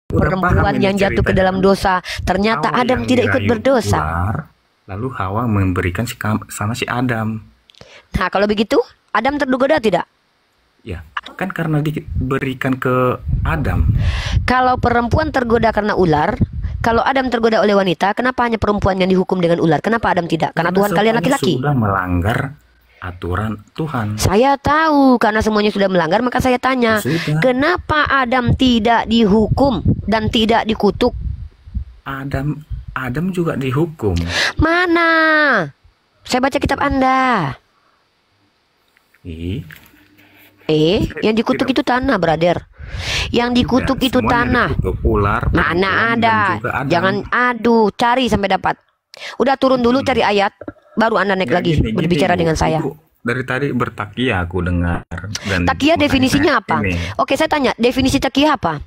Udah paham perempuan ini yang jatuh ke ceritanya dalam kan? dosa. Ternyata Hawa Adam yang tidak ikut dirayu berdosa. ular, lalu Hawa memberikan sama si Adam. Nah, kalau begitu, Adam tergoda tidak? Ya, kan karena diberikan ke Adam. Kalau perempuan tergoda karena ular, kalau Adam tergoda oleh wanita, kenapa hanya perempuan yang dihukum dengan ular? Kenapa Adam tidak? Karena Tuhan kalian semuanya laki-laki. sudah melanggar aturan Tuhan. Saya tahu karena semuanya sudah melanggar, maka saya tanya, Sudah. kenapa Adam tidak dihukum dan tidak dikutuk? Adam juga dihukum. Mana? Saya baca kitab Anda. Ih, Yang dikutuk itu tanah, brother. Yang dikutuk tidak, itu semuanya tanah. dikutuk. Ular, Mana perempuan, ada? dan juga Adam. Jangan aduh, cari sampai dapat. Udah turun dulu cari ayat, baru Anda naik Ya, lagi gini, berbicara Ibu. dengan saya. Ibu, dari tadi bertakia aku dengar. Dan Takia makanya definisinya apa? ini Oke, saya tanya, definisi takia apa?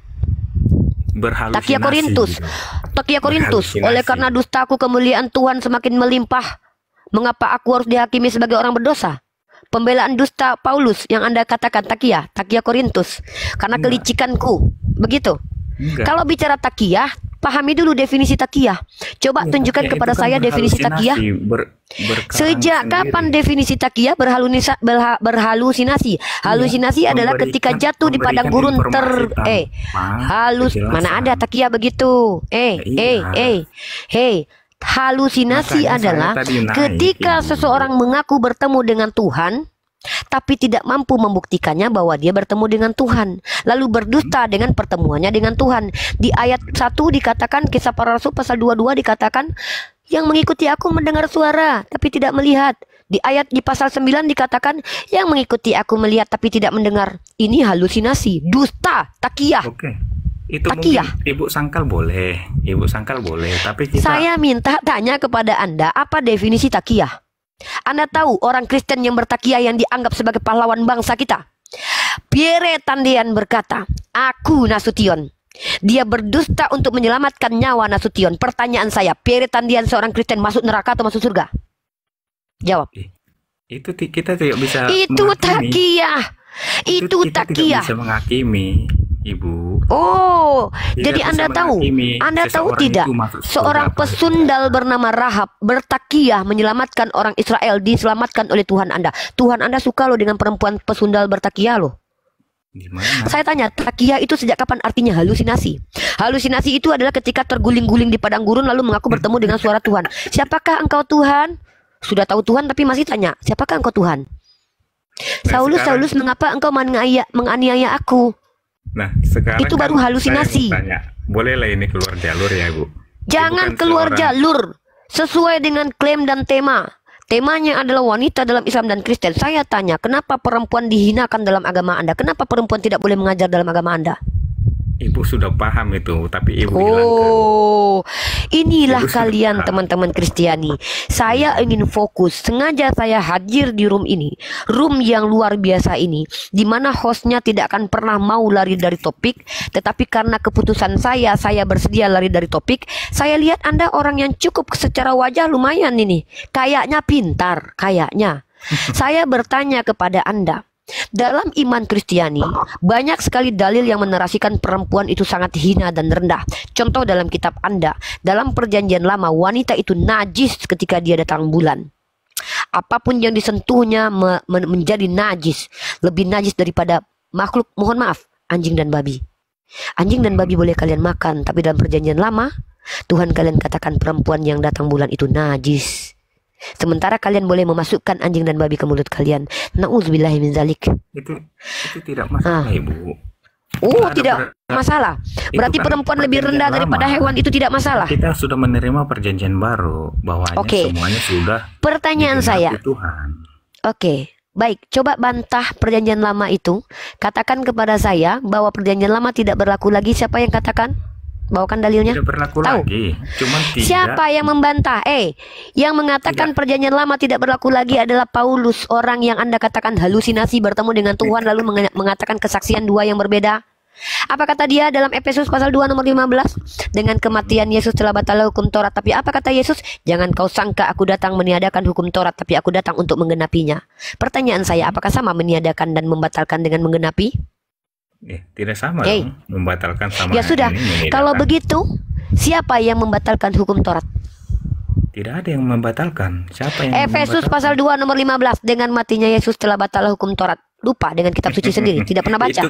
berhalusinasi. Takia Korintus. gitu. Takia Korintus. Berhalusinasi. Oleh karena dustaku kemuliaan Tuhan semakin melimpah. Mengapa aku harus dihakimi sebagai orang berdosa? Pembelaan dusta Paulus yang Anda katakan takia Korintus. Karena Enggak. kelicikanku. Begitu. Enggak. Kalau bicara takia, pahami dulu definisi takia. Coba Ya, tunjukkan takia kepada itu kan saya definisi takia. berkaram Sejak sendiri. kapan definisi takia berhalusinasi? Halusinasi adalah ketika jatuh di padang gurun mana ada takia begitu? Halusinasi Makanya adalah saya tadi naik, ketika Ibu. seseorang mengaku bertemu dengan Tuhan tapi tidak mampu membuktikannya bahwa dia bertemu dengan Tuhan, lalu berdusta dengan pertemuannya dengan Tuhan. Di ayat 1 dikatakan, Kisah Para Rasul pasal 22 dikatakan, yang mengikuti aku mendengar suara tapi tidak melihat. Di pasal 9 dikatakan, yang mengikuti aku melihat tapi tidak mendengar. Ini halusinasi, dusta, takiyah. Oke. Itu Takiyah. mungkin Ibu sangkal boleh. Ibu sangkal boleh, tapi kita Saya minta tanya kepada Anda, apa definisi takiyah? Anda tahu orang Kristen yang bertakiyah yang dianggap sebagai pahlawan bangsa kita? Pierre Tandian berkata, aku Nasution. Dia berdusta untuk menyelamatkan nyawa Nasution. Pertanyaan saya, Pierre Tandian seorang Kristen masuk neraka atau masuk surga? Jawab. itu kita tidak bisa Itu menghakimi. takiyah. Itu kita takiyah. tidak bisa menghakimi, Ibu. Oh, Tidak jadi bisa Anda tahu? menghakimi Anda tahu seseorang tidak? itu masuk surga Seorang apa pesundal bernama Rahab bertakiyah menyelamatkan orang Israel, diselamatkan oleh Tuhan Anda. Tuhan Anda suka loh dengan perempuan pesundal bertakiyah loh. Gimana? Saya tanya, takiyah itu sejak kapan artinya halusinasi? Halusinasi itu adalah ketika terguling-guling di padang gurun lalu mengaku bertemu dengan suara Tuhan. Siapakah engkau Tuhan? Sudah tahu Tuhan tapi masih tanya, siapakah engkau Tuhan? Saulus, mengapa engkau menganiaya aku? Nah, sekarang Itu baru kan halusinasi. saya mau tanya, bolehlah ini keluar jalur ya, Bu? Jangan Ibu kan keluar seorang- jalur sesuai dengan klaim dan tema. Temanya adalah wanita dalam Islam dan Kristen. Saya tanya, kenapa perempuan dihinakan dalam agama Anda? Kenapa perempuan tidak boleh mengajar dalam agama Anda? Ibu sudah paham itu, tapi Ibu hilang ke Oh, inilah Ibu sudah kalian paham. teman-teman Kristiani. Saya ingin fokus. Sengaja saya hadir di room ini, room yang luar biasa ini, di mana hostnya tidak akan pernah mau lari dari topik, tetapi karena keputusan saya bersedia lari dari topik. Saya lihat Anda orang yang cukup secara wajah lumayan ini, kayaknya pintar, kayaknya. Saya bertanya kepada Anda. Dalam iman Kristiani, banyak sekali dalil yang menarasikan perempuan itu sangat hina dan rendah. Contoh dalam kitab Anda, dalam perjanjian lama, wanita itu najis ketika dia datang bulan. Apapun yang disentuhnya menjadi najis, lebih najis daripada makhluk, mohon maaf, anjing dan babi. Anjing dan babi boleh kalian makan, tapi dalam perjanjian lama, Tuhan kalian katakan perempuan yang datang bulan itu najis. Sementara kalian boleh memasukkan anjing dan babi ke mulut kalian. Na'udzubillahi min zalik. itu tidak masalah, Ibu. Oh, Ada tidak masalah. Berarti kan perempuan lebih rendah perjanjian daripada lama. hewan itu tidak masalah. Kita sudah menerima perjanjian baru bahwa Oke. semuanya sudah Pertanyaan digenapi saya. Tuhan. Oke, baik. Coba bantah perjanjian lama itu. Katakan kepada saya bahwa perjanjian lama tidak berlaku lagi. Siapa yang katakan? Bawakan dalilnya. Tidak berlaku Tahu. lagi. Cuman tidak. Siapa yang membantah? Yang mengatakan perjanjian lama tidak berlaku lagi adalah Paulus, orang yang Anda katakan halusinasi bertemu dengan Tuhan lalu mengatakan kesaksian dua yang berbeda. Apa kata dia dalam Efesus pasal 2 nomor 15? Dengan kematian Yesus telah batal hukum Taurat. Tapi apa kata Yesus? Jangan kau sangka aku datang meniadakan hukum Taurat, tapi aku datang untuk menggenapinya. Pertanyaan saya, apakah sama meniadakan dan membatalkan dengan menggenapi? Tidak sama Hey, dong. Membatalkan sama ya sudah. ini Kalau menidakkan. begitu, siapa yang membatalkan hukum Taurat? Tidak ada yang membatalkan. Siapa yang Efesus pasal membatalkan? 2 nomor 15, dengan matinya Yesus telah batal hukum Taurat. Lupa dengan kitab suci sendiri, tidak pernah baca.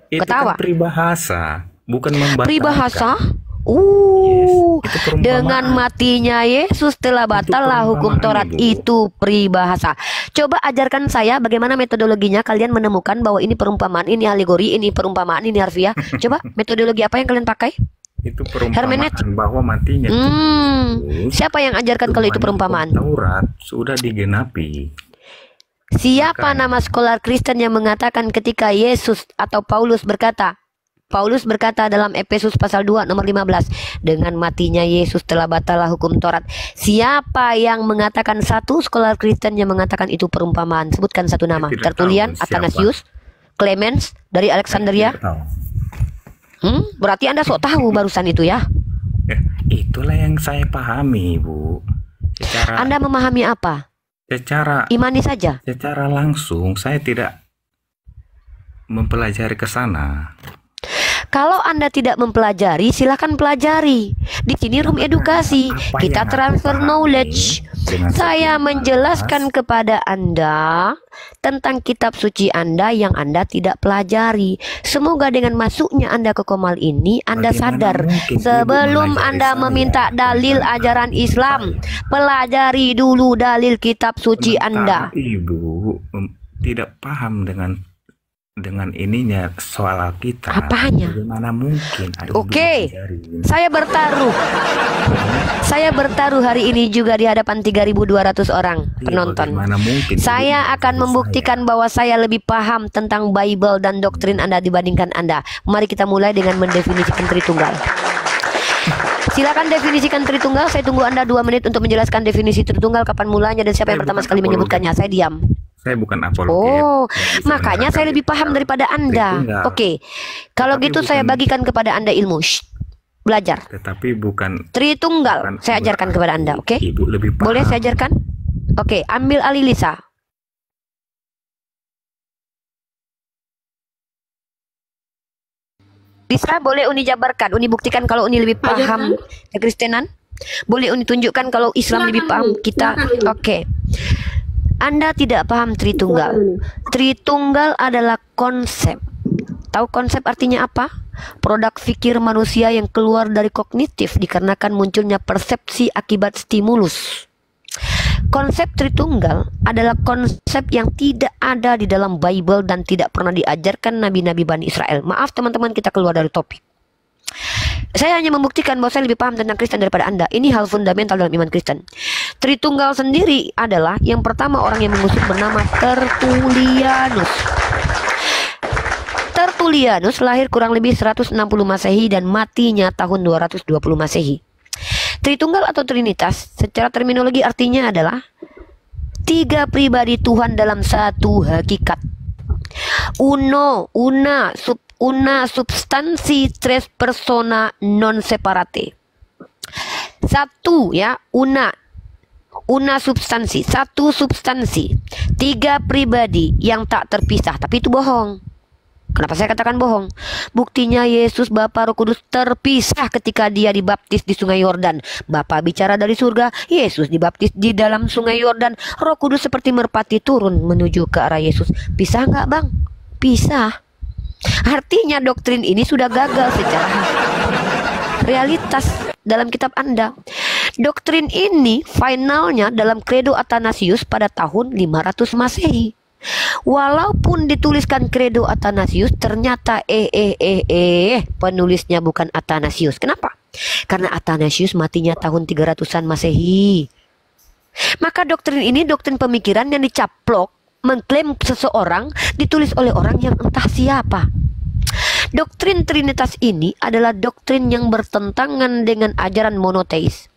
Itu Ketawa. kan peribahasa, bukan membatalkan. Peribahasa. Itu perumpamaan. Dengan matinya Yesus telah batallah hukum Taurat. Ibu. Itu peribahasa. Coba ajarkan saya bagaimana metodologinya kalian menemukan bahwa ini perumpamaan, ini alegori, ini perumpamaan, ini harfiah. Coba metodologi apa yang kalian pakai? Itu perumpamaan Hermeneutik. bahwa matinya Kristus, Siapa yang ajarkan kalau itu perumpamaan? Taurat sudah digenapi. Siapa nama skolar Kristen yang mengatakan ketika Yesus atau Paulus berkata dalam Efesus pasal 2 nomor 15, dengan matinya Yesus telah batallah hukum Taurat. Siapa yang mengatakan, satu skolar Kristen yang mengatakan itu perumpamaan? Sebutkan satu nama. Saya tidak Tertullian, tahu siapa. Athanasius, Clemens dari Alexandria. Tidak tahu. Berarti Anda sok tahu barusan itu ya. Itulah yang saya pahami, Bu. Anda memahami apa? Secara Imani saja. Secara langsung saya tidak mempelajari ke sana. Kalau Anda tidak mempelajari, silakan pelajari. Di sini room edukasi, Apa kita yang aku transfer pahami knowledge. dengan Saya setiap menjelaskan kepada Anda tentang kitab suci Anda yang Anda tidak pelajari. Semoga dengan masuknya Anda ke Komal ini, Anda Bagaimana sadar mungkin Ibu sebelum mengajari Anda saya meminta dalil tentang ajaran agama Islam, saya? pelajari dulu dalil kitab suci Anda. Ibu tidak paham dengan ininya soal kita. Apanya? Bagaimana mungkin ada Oke, mempelajari ini? Saya bertaruh hari ini juga di hadapan 3.200 orang penonton. Bagaimana mungkin Saya Ibu akan mengajari membuktikan bahwa saya lebih paham tentang Bible dan doktrin Anda dibandingkan Anda. Mari kita mulai dengan mendefinisikan Tritunggal. Silakan definisikan Tritunggal. Saya tunggu Anda 2 menit untuk menjelaskan definisi Tritunggal, kapan mulanya dan siapa yang pertama sekali menyebutkannya. Saya diam. Saya bukan apologet. Oh, yang bisa makanya menerangkan saya lebih itu. paham daripada Anda. Tritunggal. Oke, kalau Tetapi gitu saya bukan- bagikan kepada Anda ilmu. Belajar. Tetapi bukan Tritunggal saya ajarkan kepada Anda, oke? Ibu lebih paham. Boleh saya ajarkan? Oke, ambil alih Lisa. Lisa, boleh Uni jabarkan, Uni buktikan kalau Uni lebih paham kekristenan? Boleh Uni tunjukkan kalau Islam lebih paham kita? Oke. Anda tidak paham Tritunggal. Tritunggal adalah konsep. Tahu konsep artinya apa? Produk fikir manusia yang keluar dari kognitif dikarenakan munculnya persepsi akibat stimulus. Konsep Tritunggal adalah konsep yang tidak ada di dalam Bible dan tidak pernah diajarkan nabi-nabi Bani Israel. Maaf teman-teman, kita keluar dari topik. Saya hanya membuktikan bahwa saya lebih paham tentang Kristen daripada Anda. Ini hal fundamental dalam iman Kristen. Tritunggal sendiri adalah yang pertama orang yang mengusung bernama Tertullianus. Tertullianus lahir kurang lebih 160 Masehi dan matinya tahun 220 Masehi. Tritunggal atau Trinitas secara terminologi artinya adalah 3 pribadi Tuhan dalam satu hakikat. Una substansi tres persona non separate. Satu ya, una substansi, satu substansi, 3 pribadi yang tak terpisah. Tapi itu bohong. Kenapa saya katakan bohong? Buktinya Yesus Bapa Roh Kudus terpisah ketika dia dibaptis di Sungai Yordan. Bapa bicara dari surga, Yesus dibaptis di dalam Sungai Yordan. Roh Kudus seperti merpati turun menuju ke arah Yesus. Pisah nggak bang? Pisah. Artinya doktrin ini sudah gagal secara realitas dalam kitab Anda. Doktrin ini finalnya dalam Credo Athanasius pada tahun 500 Masehi. Walaupun dituliskan Credo Athanasius, ternyata penulisnya bukan Athanasius. Kenapa? Karena Athanasius matinya tahun 300-an Masehi. Maka doktrin ini doktrin pemikiran yang dicaplok mengklaim seseorang, ditulis oleh orang yang entah siapa. Doktrin Trinitas ini adalah doktrin yang bertentangan dengan ajaran monoteis.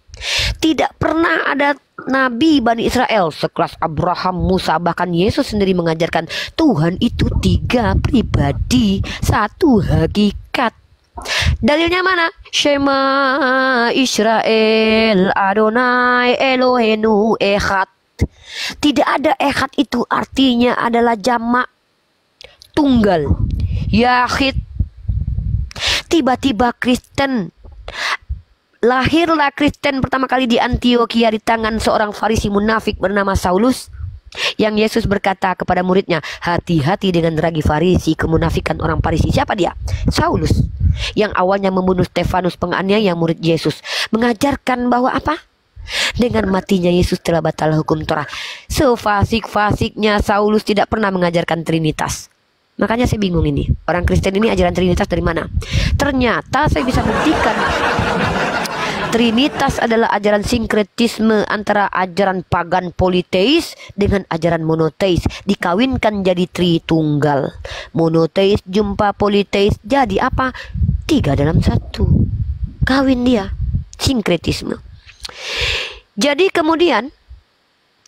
Tidak pernah ada nabi Bani Israel sekelas Abraham, Musa, bahkan Yesus sendiri mengajarkan Tuhan itu 3 pribadi, satu hakikat. Dalilnya mana? Shema Israel Adonai Elohenu Echad. Tidak ada echad itu artinya adalah jamak tunggal. Yahid. Tiba-tiba Kristen. Lahirlah Kristen pertama kali di Antioquia di tangan seorang Farisi munafik bernama Saulus. Yang Yesus berkata kepada muridnya, hati-hati dengan ragi Farisi, kemunafikan orang Farisi. Siapa dia? Saulus, yang awalnya membunuh Stefanus penganiaya murid Yesus. Mengajarkan bahwa apa? Dengan matinya Yesus telah batal hukum Torah. Sefasik-fasiknya Saulus tidak pernah mengajarkan Trinitas. Makanya saya bingung ini, orang Kristen ini ajaran Trinitas dari mana? Ternyata saya bisa buktikan Trinitas adalah ajaran sinkretisme antara ajaran pagan politeis dengan ajaran monoteis. Dikawinkan jadi Tritunggal. Monoteis jumpa politeis jadi apa? 3 dalam 1. Kawin dia. Sinkretisme. Jadi kemudian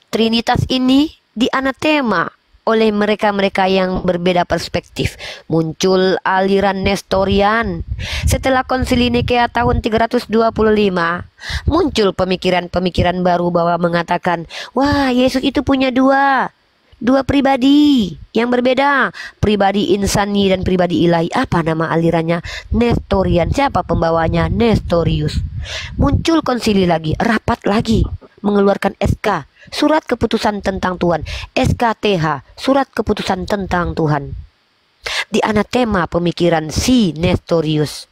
Trinitas ini dianatema oleh mereka-mereka yang berbeda perspektif. Muncul aliran Nestorian. Setelah Konsili Nikea tahun 325, muncul pemikiran-pemikiran baru bahwa mengatakan, wah, Yesus itu punya dua pribadi yang berbeda, pribadi insani dan pribadi ilahi. Apa nama alirannya? Nestorian. Siapa pembawanya? Nestorius. Muncul konsili lagi, rapat lagi, mengeluarkan SK, surat keputusan tentang Tuhan, SKTH, surat keputusan tentang Tuhan. Di anatema pemikiran si Nestorius.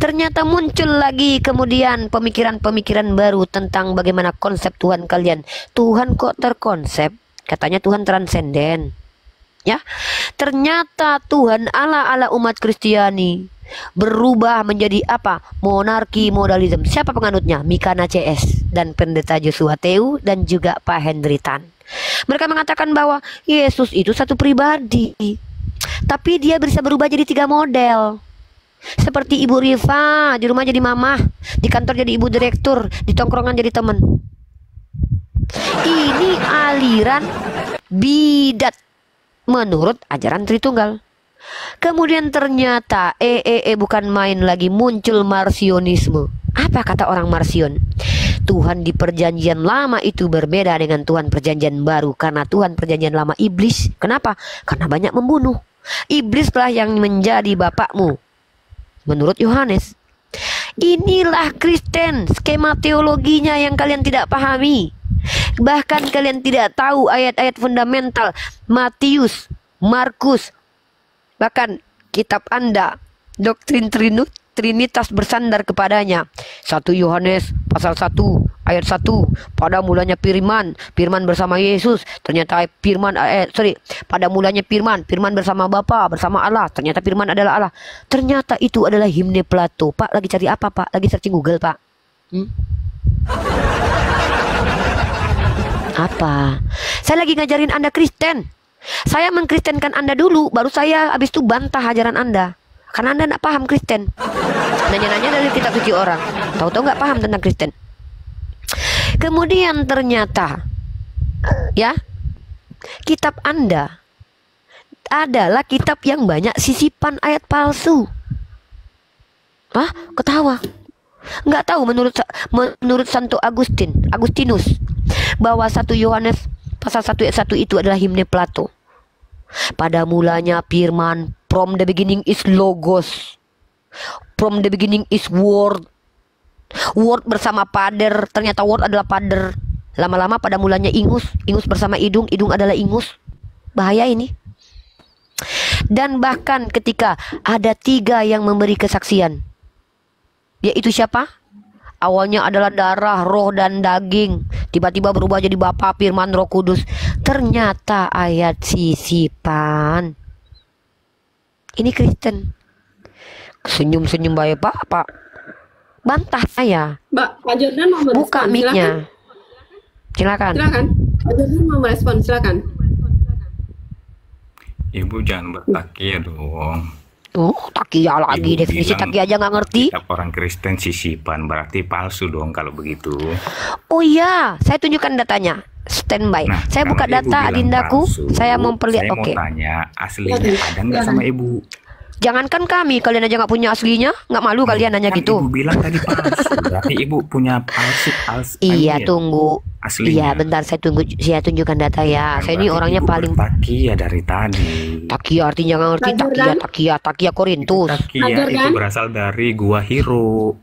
Ternyata muncul lagi kemudian pemikiran-pemikiran baru tentang bagaimana konsep Tuhan kalian. Tuhan kok terkonsep? Katanya Tuhan transenden. Ya, ternyata Tuhan ala umat Kristiani berubah menjadi apa? Monarki modalisme. Siapa penganutnya? Mikana CS dan Pendeta Joshua Teu dan juga Pak Henry Tan. Mereka mengatakan bahwa Yesus itu satu pribadi, tapi dia bisa berubah jadi 3 model. Seperti Ibu Rifa, di rumah jadi mamah, di kantor jadi ibu direktur, di tongkrongan jadi teman. Ini aliran bidat menurut ajaran Tritunggal. Kemudian ternyata bukan main lagi, muncul Marsionisme. Apa kata orang Marsion? Tuhan di perjanjian lama itu berbeda dengan Tuhan perjanjian baru. Karena Tuhan perjanjian lama iblis. Kenapa? Karena banyak membunuh. Iblislah yang menjadi bapakmu, menurut Yohanes. Inilah Kristen, skema teologinya yang kalian tidak pahami. Bahkan kalian tidak tahu ayat-ayat fundamental Matius, Markus, bahkan kitab Anda, doktrin Trinitas bersandar kepadanya. 1 Yohanes pasal 1 ayat 1, pada mulanya firman bersama Yesus, ternyata pada mulanya firman bersama Bapa, bersama Allah, ternyata firman adalah Allah. Ternyata itu adalah himne Plato. Pak, lagi cari apa, Pak? Lagi searching Google, Pak? Apa? Saya lagi ngajarin Anda Kristen. Saya mengkristenkan Anda dulu, baru saya habis itu bantah ajaran Anda. Karena Anda tidak paham Kristen. Nanya-nanya dari kitab suci orang, tahu-tahu nggak paham tentang Kristen. Kemudian ternyata, ya, kitab Anda adalah kitab yang banyak sisipan ayat palsu. Hah? Ketawa? Nggak tahu menurut Santo Agustinus bahwa 1 Yohanes pasal 1 ayat 1 itu adalah himne Plato. Pada mulanya firman, from the beginning is logos, from the beginning is word. Word bersama pader, ternyata word adalah pader. Lama-lama pada mulanya ingus bersama idung adalah ingus. Bahaya ini. Dan bahkan ketika ada 3 yang memberi kesaksian, yaitu siapa? Awalnya adalah darah, roh, dan daging. Tiba-tiba berubah jadi Bapa, Firman, Roh Kudus. Ternyata ayat sisipan. Ini Kristen. Senyum-senyum baik, Pak. Bantah saya. Pak Jordan mau merespon. Buka mic-nya. Silakan. Pak Jordan mau merespon, silakan. Ibu jangan bertakia dong. Takia lagi, definisi takia aja nggak ngerti. Kitab orang Kristen sisipan, berarti palsu dong kalau begitu. Oh iya, saya tunjukkan datanya. Standby. Nah, Saya buka data adindaku. Saya memperlihat. Oke. Mau tanya, aslinya ada nggak sama Ibu? Jangankan kami, kalian aja nggak punya aslinya. Nggak malu kalian nanya Kan gitu. Ibu bilang tadi palsu, berarti Ibu punya palsu. Iya, tunggu. Iya, aslinya. bentar saya tunjukkan data ya. Saya ini Berarti orangnya ibu paling bertakia dari tadi. takia, artinya nggak ngerti. Pak Takia, Jordan, takia Korintus. Takia itu Jordan. berasal dari Gua Hiro.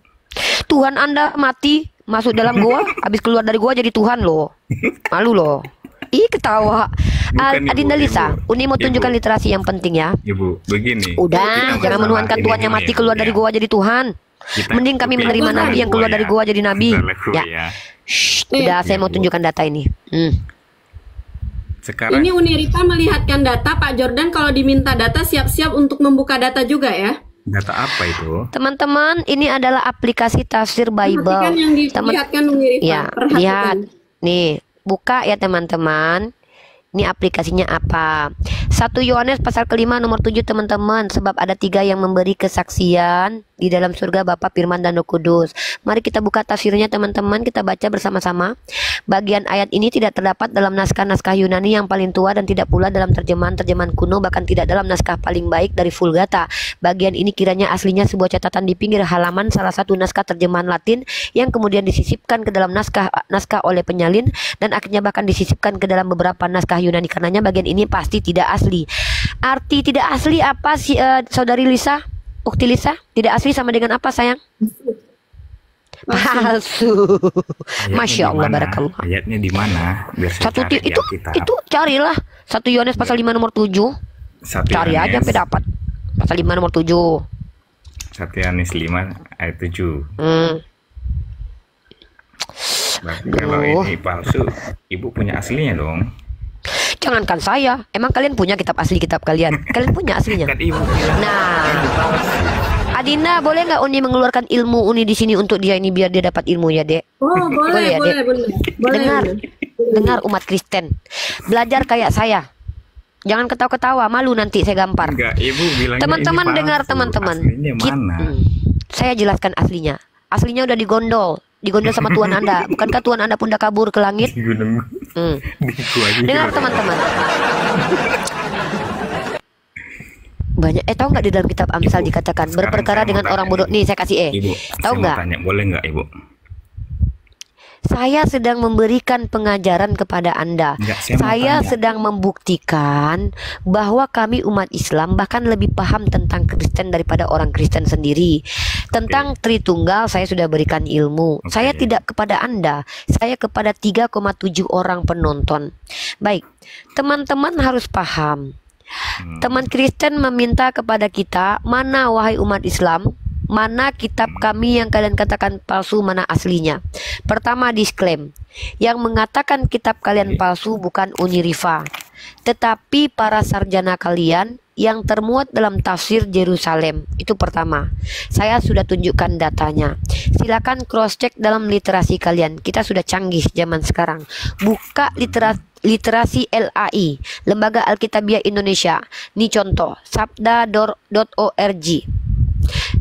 Tuhan Anda mati masuk dalam gua, habis keluar dari gua jadi Tuhan loh. Malu loh. Ih, ketawa. Bukan, Ibu, Adinda Lisa, Ibu. Uni mau tunjukkan Ibu. literasi yang penting ya. Ibu, begini. Udah, Kita jangan masalah menuhankan ini Tuhan yang dulu mati ya, keluar Bu, dari ya. gua jadi Tuhan. Kita Mending kami oke, menerima kita nabi yang keluar dari gua jadi nabi. Kita Ya. ya. Shh, Nih. udah saya Iya, mau Bu. tunjukkan data ini. Sekarang ini Unirita melihatkan data. Pak Jordan kalau diminta data siap-siap untuk membuka data juga ya. data apa itu? Teman-teman, ini adalah aplikasi tafsir Bible. Perhatikan yang Teman, dilihatkan Unirita. ya, Perhatikan. lihat. Nih, buka ya teman-teman. Ini aplikasinya apa? 1 Yohanes pasal kelima nomor 7 teman-teman. Sebab ada 3 yang memberi kesaksian di dalam surga, Bapa, Firman, dan Roh Kudus. Mari kita buka tafsirnya teman-teman. Kita baca bersama-sama. Bagian ayat ini tidak terdapat dalam naskah-naskah Yunani yang paling tua dan tidak pula dalam terjemahan-terjemahan kuno, bahkan tidak dalam naskah paling baik dari Vulgata. Bagian ini kiranya aslinya sebuah catatan di pinggir halaman salah satu naskah terjemahan Latin yang kemudian disisipkan ke dalam naskah oleh penyalin dan akhirnya bahkan disisipkan ke dalam beberapa naskah Yunani. Karenanya bagian ini pasti tidak asli. Arti tidak asli apa sih, saudari Lisa? Ukti Lisa, tidak asli sama dengan apa sayang? Palsu. Ayatnya Masya di Allah, mana? barakallah. Ayatnya di mana? Biar saya Satu cari di itu Alkitab. carilah 1 Yohanes pasal 5 nomor 7. 1 Cari aja Yohanes- sampai dapat. Pasal 5 nomor 7. 1 Yohanes 5 ayat 7. Berarti kalau Aduh. ini palsu, ibu punya aslinya dong. Jangankan saya, emang kalian punya kitab asli kitab kalian? Kalian punya aslinya? Kan ibu bilang Nah, Adinda, boleh nggak Uni mengeluarkan ilmu Uni di sini untuk dia ini biar dia dapat ilmu ya, Dek? Oh, Boleh boleh, ya, boleh, Dek? boleh. Boleh. Dengar, Boleh. dengar umat Kristen. Belajar kayak saya. Jangan ketawa-ketawa, malu nanti saya gampar. enggak, ibu bilangnya Teman-teman ini dengar palsu. teman-teman. Aslinya Kit- mana? Saya jelaskan aslinya. Aslinya udah digondol sama Tuhan Anda. Bukankah Tuhan Anda pun udah kabur ke langit? Di gunung. Hmm. Di gua aja. Dengar teman-teman. Banyak tahu nggak di dalam kitab Amsal Ibu, dikatakan sekarang berperkara saya mau dengan tanya orang bodoh. nih. Nih saya kasih Ibu, tahu saya mau nggak? tanya, boleh nggak ibu? Saya sedang memberikan pengajaran kepada Anda. Enggak, saya mau Saya tanya. sedang membuktikan bahwa kami umat Islam bahkan lebih paham tentang Kristen daripada orang Kristen sendiri. Tentang Tritunggal saya sudah berikan ilmu. Oke. Saya tidak kepada Anda, saya kepada 3,7 orang penonton. Baik, teman-teman harus paham. Teman Kristen meminta kepada kita, mana wahai umat Islam, mana kitab kami yang kalian katakan palsu, mana aslinya. Pertama, disclaim, yang mengatakan kitab kalian palsu bukan Unirifa, tetapi para sarjana kalian yang termuat dalam tafsir Yerusalem. Itu pertama. Saya sudah tunjukkan datanya. Silakan cross check dalam literasi kalian. Kita sudah canggih zaman sekarang. Buka literasi LAI, Lembaga Alkitabiah Indonesia. Ini contoh, sabda.org.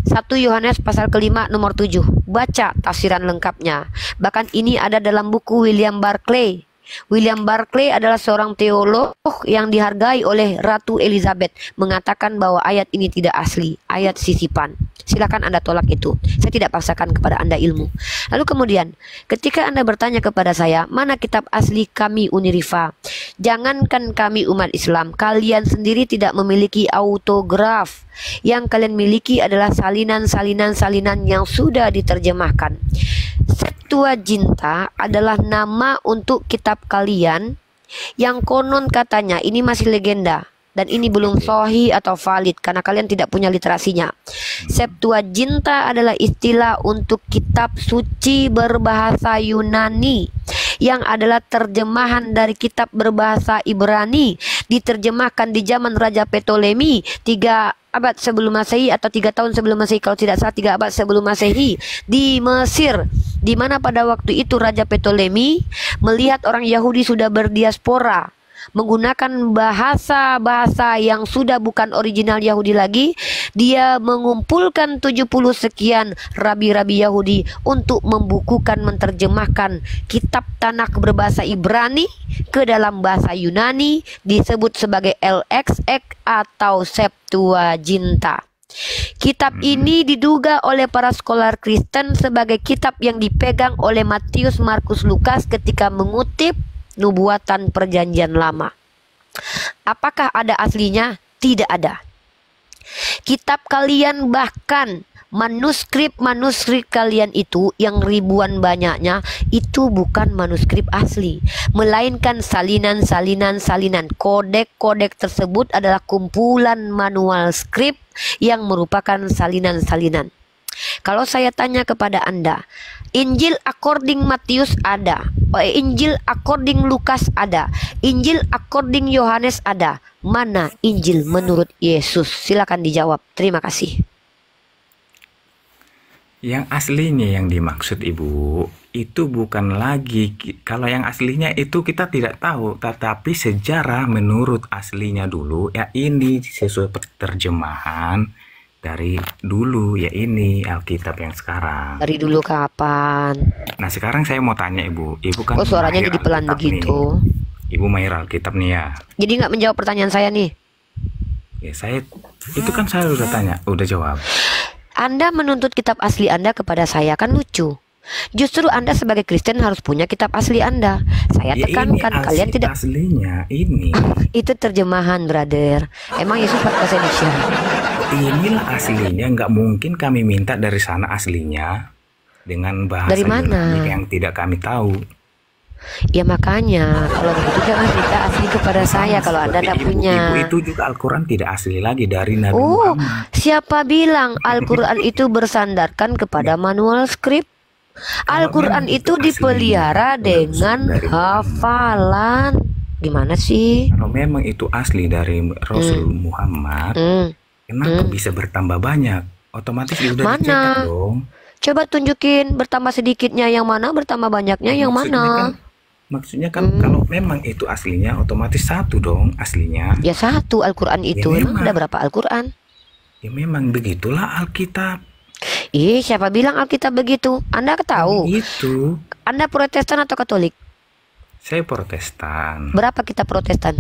1 Yohanes pasal kelima nomor 7. Baca tafsiran lengkapnya. Bahkan ini ada dalam buku William Barclay. William Barclay adalah seorang teolog yang dihargai oleh Ratu Elizabeth, mengatakan bahwa ayat ini tidak asli, ayat sisipan. Silakan Anda tolak itu. Saya tidak paksakan kepada Anda ilmu. Lalu kemudian, ketika Anda bertanya kepada saya, mana kitab asli kami Unirifa? Jangankan kami umat Islam, kalian sendiri tidak memiliki autograf. Yang kalian miliki adalah salinan-salinan yang sudah diterjemahkan. Septuaginta adalah nama untuk kitab kalian yang konon katanya ini masih legenda dan ini belum sahih atau valid karena kalian tidak punya literasinya. Septuaginta adalah istilah untuk kitab suci berbahasa Yunani yang adalah terjemahan dari kitab berbahasa Ibrani, diterjemahkan di zaman Raja Ptolemy 3 abad sebelum Masehi atau 3 tahun sebelum Masehi, kalau tidak salah 3 abad sebelum Masehi, di Mesir, di mana pada waktu itu Raja Ptolemy melihat orang Yahudi sudah berdiaspora menggunakan bahasa-bahasa yang sudah bukan original Yahudi lagi. Dia mengumpulkan 70 sekian rabi-rabi Yahudi untuk membukukan, menerjemahkan kitab Tanakh berbahasa Ibrani ke dalam bahasa Yunani, disebut sebagai LXX atau Septuaginta. Kitab ini diduga oleh para scholar Kristen sebagai kitab yang dipegang oleh Matius, Markus, Lukas ketika mengutip nubuatan Perjanjian Lama. Apakah ada aslinya? Tidak ada. Kitab kalian, bahkan manuskrip kalian itu yang ribuan banyaknya, itu bukan manuskrip asli, melainkan salinan. Kodek tersebut adalah kumpulan manual skrip yang merupakan salinan. Kalau saya tanya kepada Anda, Injil according Matius ada, Injil according Lukas ada, Injil according Yohanes ada. Mana Injil menurut Yesus? Silakan dijawab. Terima kasih. Yang aslinya yang dimaksud Ibu itu bukan lagi, kalau yang aslinya itu kita tidak tahu, tetapi sejarah menurut aslinya dulu ya ini sesuai terjemahan dari dulu ya ini Alkitab yang sekarang. Dari dulu kapan? Nah sekarang saya mau tanya Ibu kan suaranya mahir jadi pelan Alkitab begitu nih. Ibu mahir Alkitab nih ya. Jadi nggak menjawab pertanyaan saya nih. Ya saya itu kan saya udah tanya, udah jawab. Anda menuntut kitab asli Anda kepada saya, kan lucu. Justru Anda sebagai Kristen harus punya kitab asli Anda. Saya Ya tekankan ini kalian tidak. Aslinya ini. Itu terjemahan, brother. Emang Yesus pakai bahasa Indonesia? Inilah aslinya, nggak mungkin kami minta dari sana aslinya dengan bahasa Dari mana? Yunani yang tidak kami tahu. Ya makanya kalau begitu jangan minta asli kepada saya kalau Anda tidak punya. Ibu itu juga Al-Quran tidak asli lagi dari Nabi Oh, Muhammad. siapa bilang Al-Quran itu bersandarkan kepada manual skrip? Al-Quran itu dipelihara dengan hafalan. Gimana sih? Kalau memang itu asli dari Rasul Muhammad, kenapa bisa bertambah banyak? Otomatis sudah dicetak dong. Coba tunjukin bertambah sedikitnya yang mana, bertambah banyaknya yang mana. Maksudnya kan kalau memang itu aslinya otomatis satu dong aslinya. Ya satu Al-Quran itu. Ya, emang ada berapa Al-Quran? Ya memang begitulah Alkitab. Ih, siapa bilang Alkitab begitu? Anda tahu? Itu. Anda Protestan atau Katolik? Saya Protestan. Berapa kitab Protestan?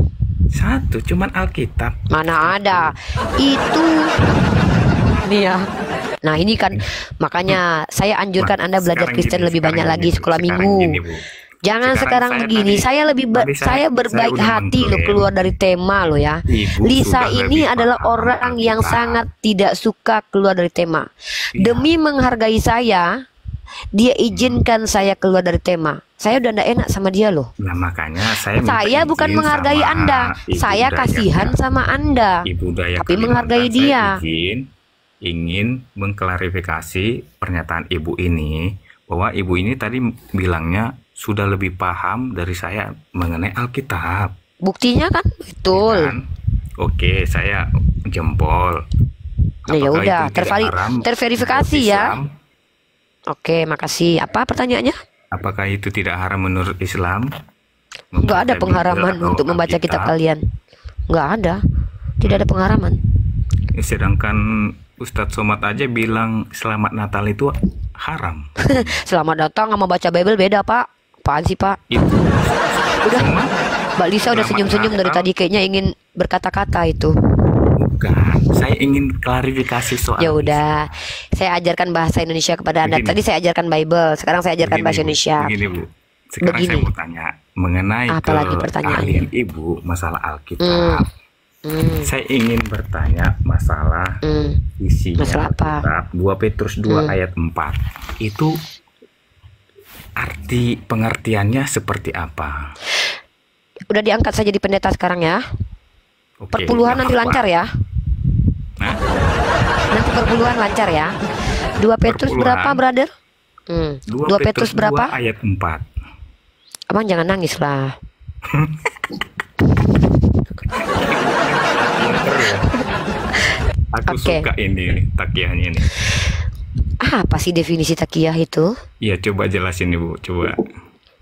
Satu, cuman Alkitab. Mana ada? Itu. Nih ya. Nah ini kan makanya saya anjurkan Anda belajar Kristen lebih banyak lagi sekolah minggu. Jangan sekarang begini. Saya saya berbaik hati loh keluar dari tema loh ya. Lisa ini adalah orang yang sangat tidak suka keluar dari tema. Demi menghargai saya, dia izinkan saya keluar dari tema. Saya udah ndak enak sama dia loh. Nah makanya saya bukan menghargai Anda. Saya kasihan sama Anda. Tapi menghargai dia. Ingin mengklarifikasi pernyataan Ibu ini, bahwa Ibu ini tadi bilangnya sudah lebih paham dari saya mengenai Alkitab. Buktinya kan betul. Ya kan? Oke, saya jempol. Nah ya udah, terverifikasi ya. Oke, makasih. Apa pertanyaannya? Apakah itu tidak haram menurut Islam? Enggak ada pengharaman untuk membaca kitab kalian. Enggak ada. Tidak ada pengharaman. Sedangkan Ustadz Somad aja bilang selamat Natal itu haram. Selamat datang sama baca Bible beda, Pak. Apaan sih, Pak? Itu. Udah. Mbak Lisa udah senyum-senyum dari tadi, kayaknya ingin berkata-kata itu. Bukan, saya ingin klarifikasi soal. Ya udah, saya ajarkan bahasa Indonesia kepada Anda. Tadi saya ajarkan Bible, sekarang saya ajarkan bahasa Indonesia. Begini, Bu. Sekarang saya mau tanya mengenai keahlian Ibu masalah Alkitab. Saya ingin bertanya masalah isinya masalah apa? Alkitab 2 Petrus 2 ayat 4. Itu arti pengertiannya seperti apa? Udah diangkat saja di pendeta sekarang ya. Oke, perpuluhan nanti lancar ya. Nah, nanti perpuluhan lancar ya. 2 Petrus berapa, brother? 2 Petrus berapa? 2 ayat 4. Abang jangan nangis lah. Aku suka ini takiyahnya ini. Apa sih definisi takiyah itu? Iya, coba jelasin Ibu, coba.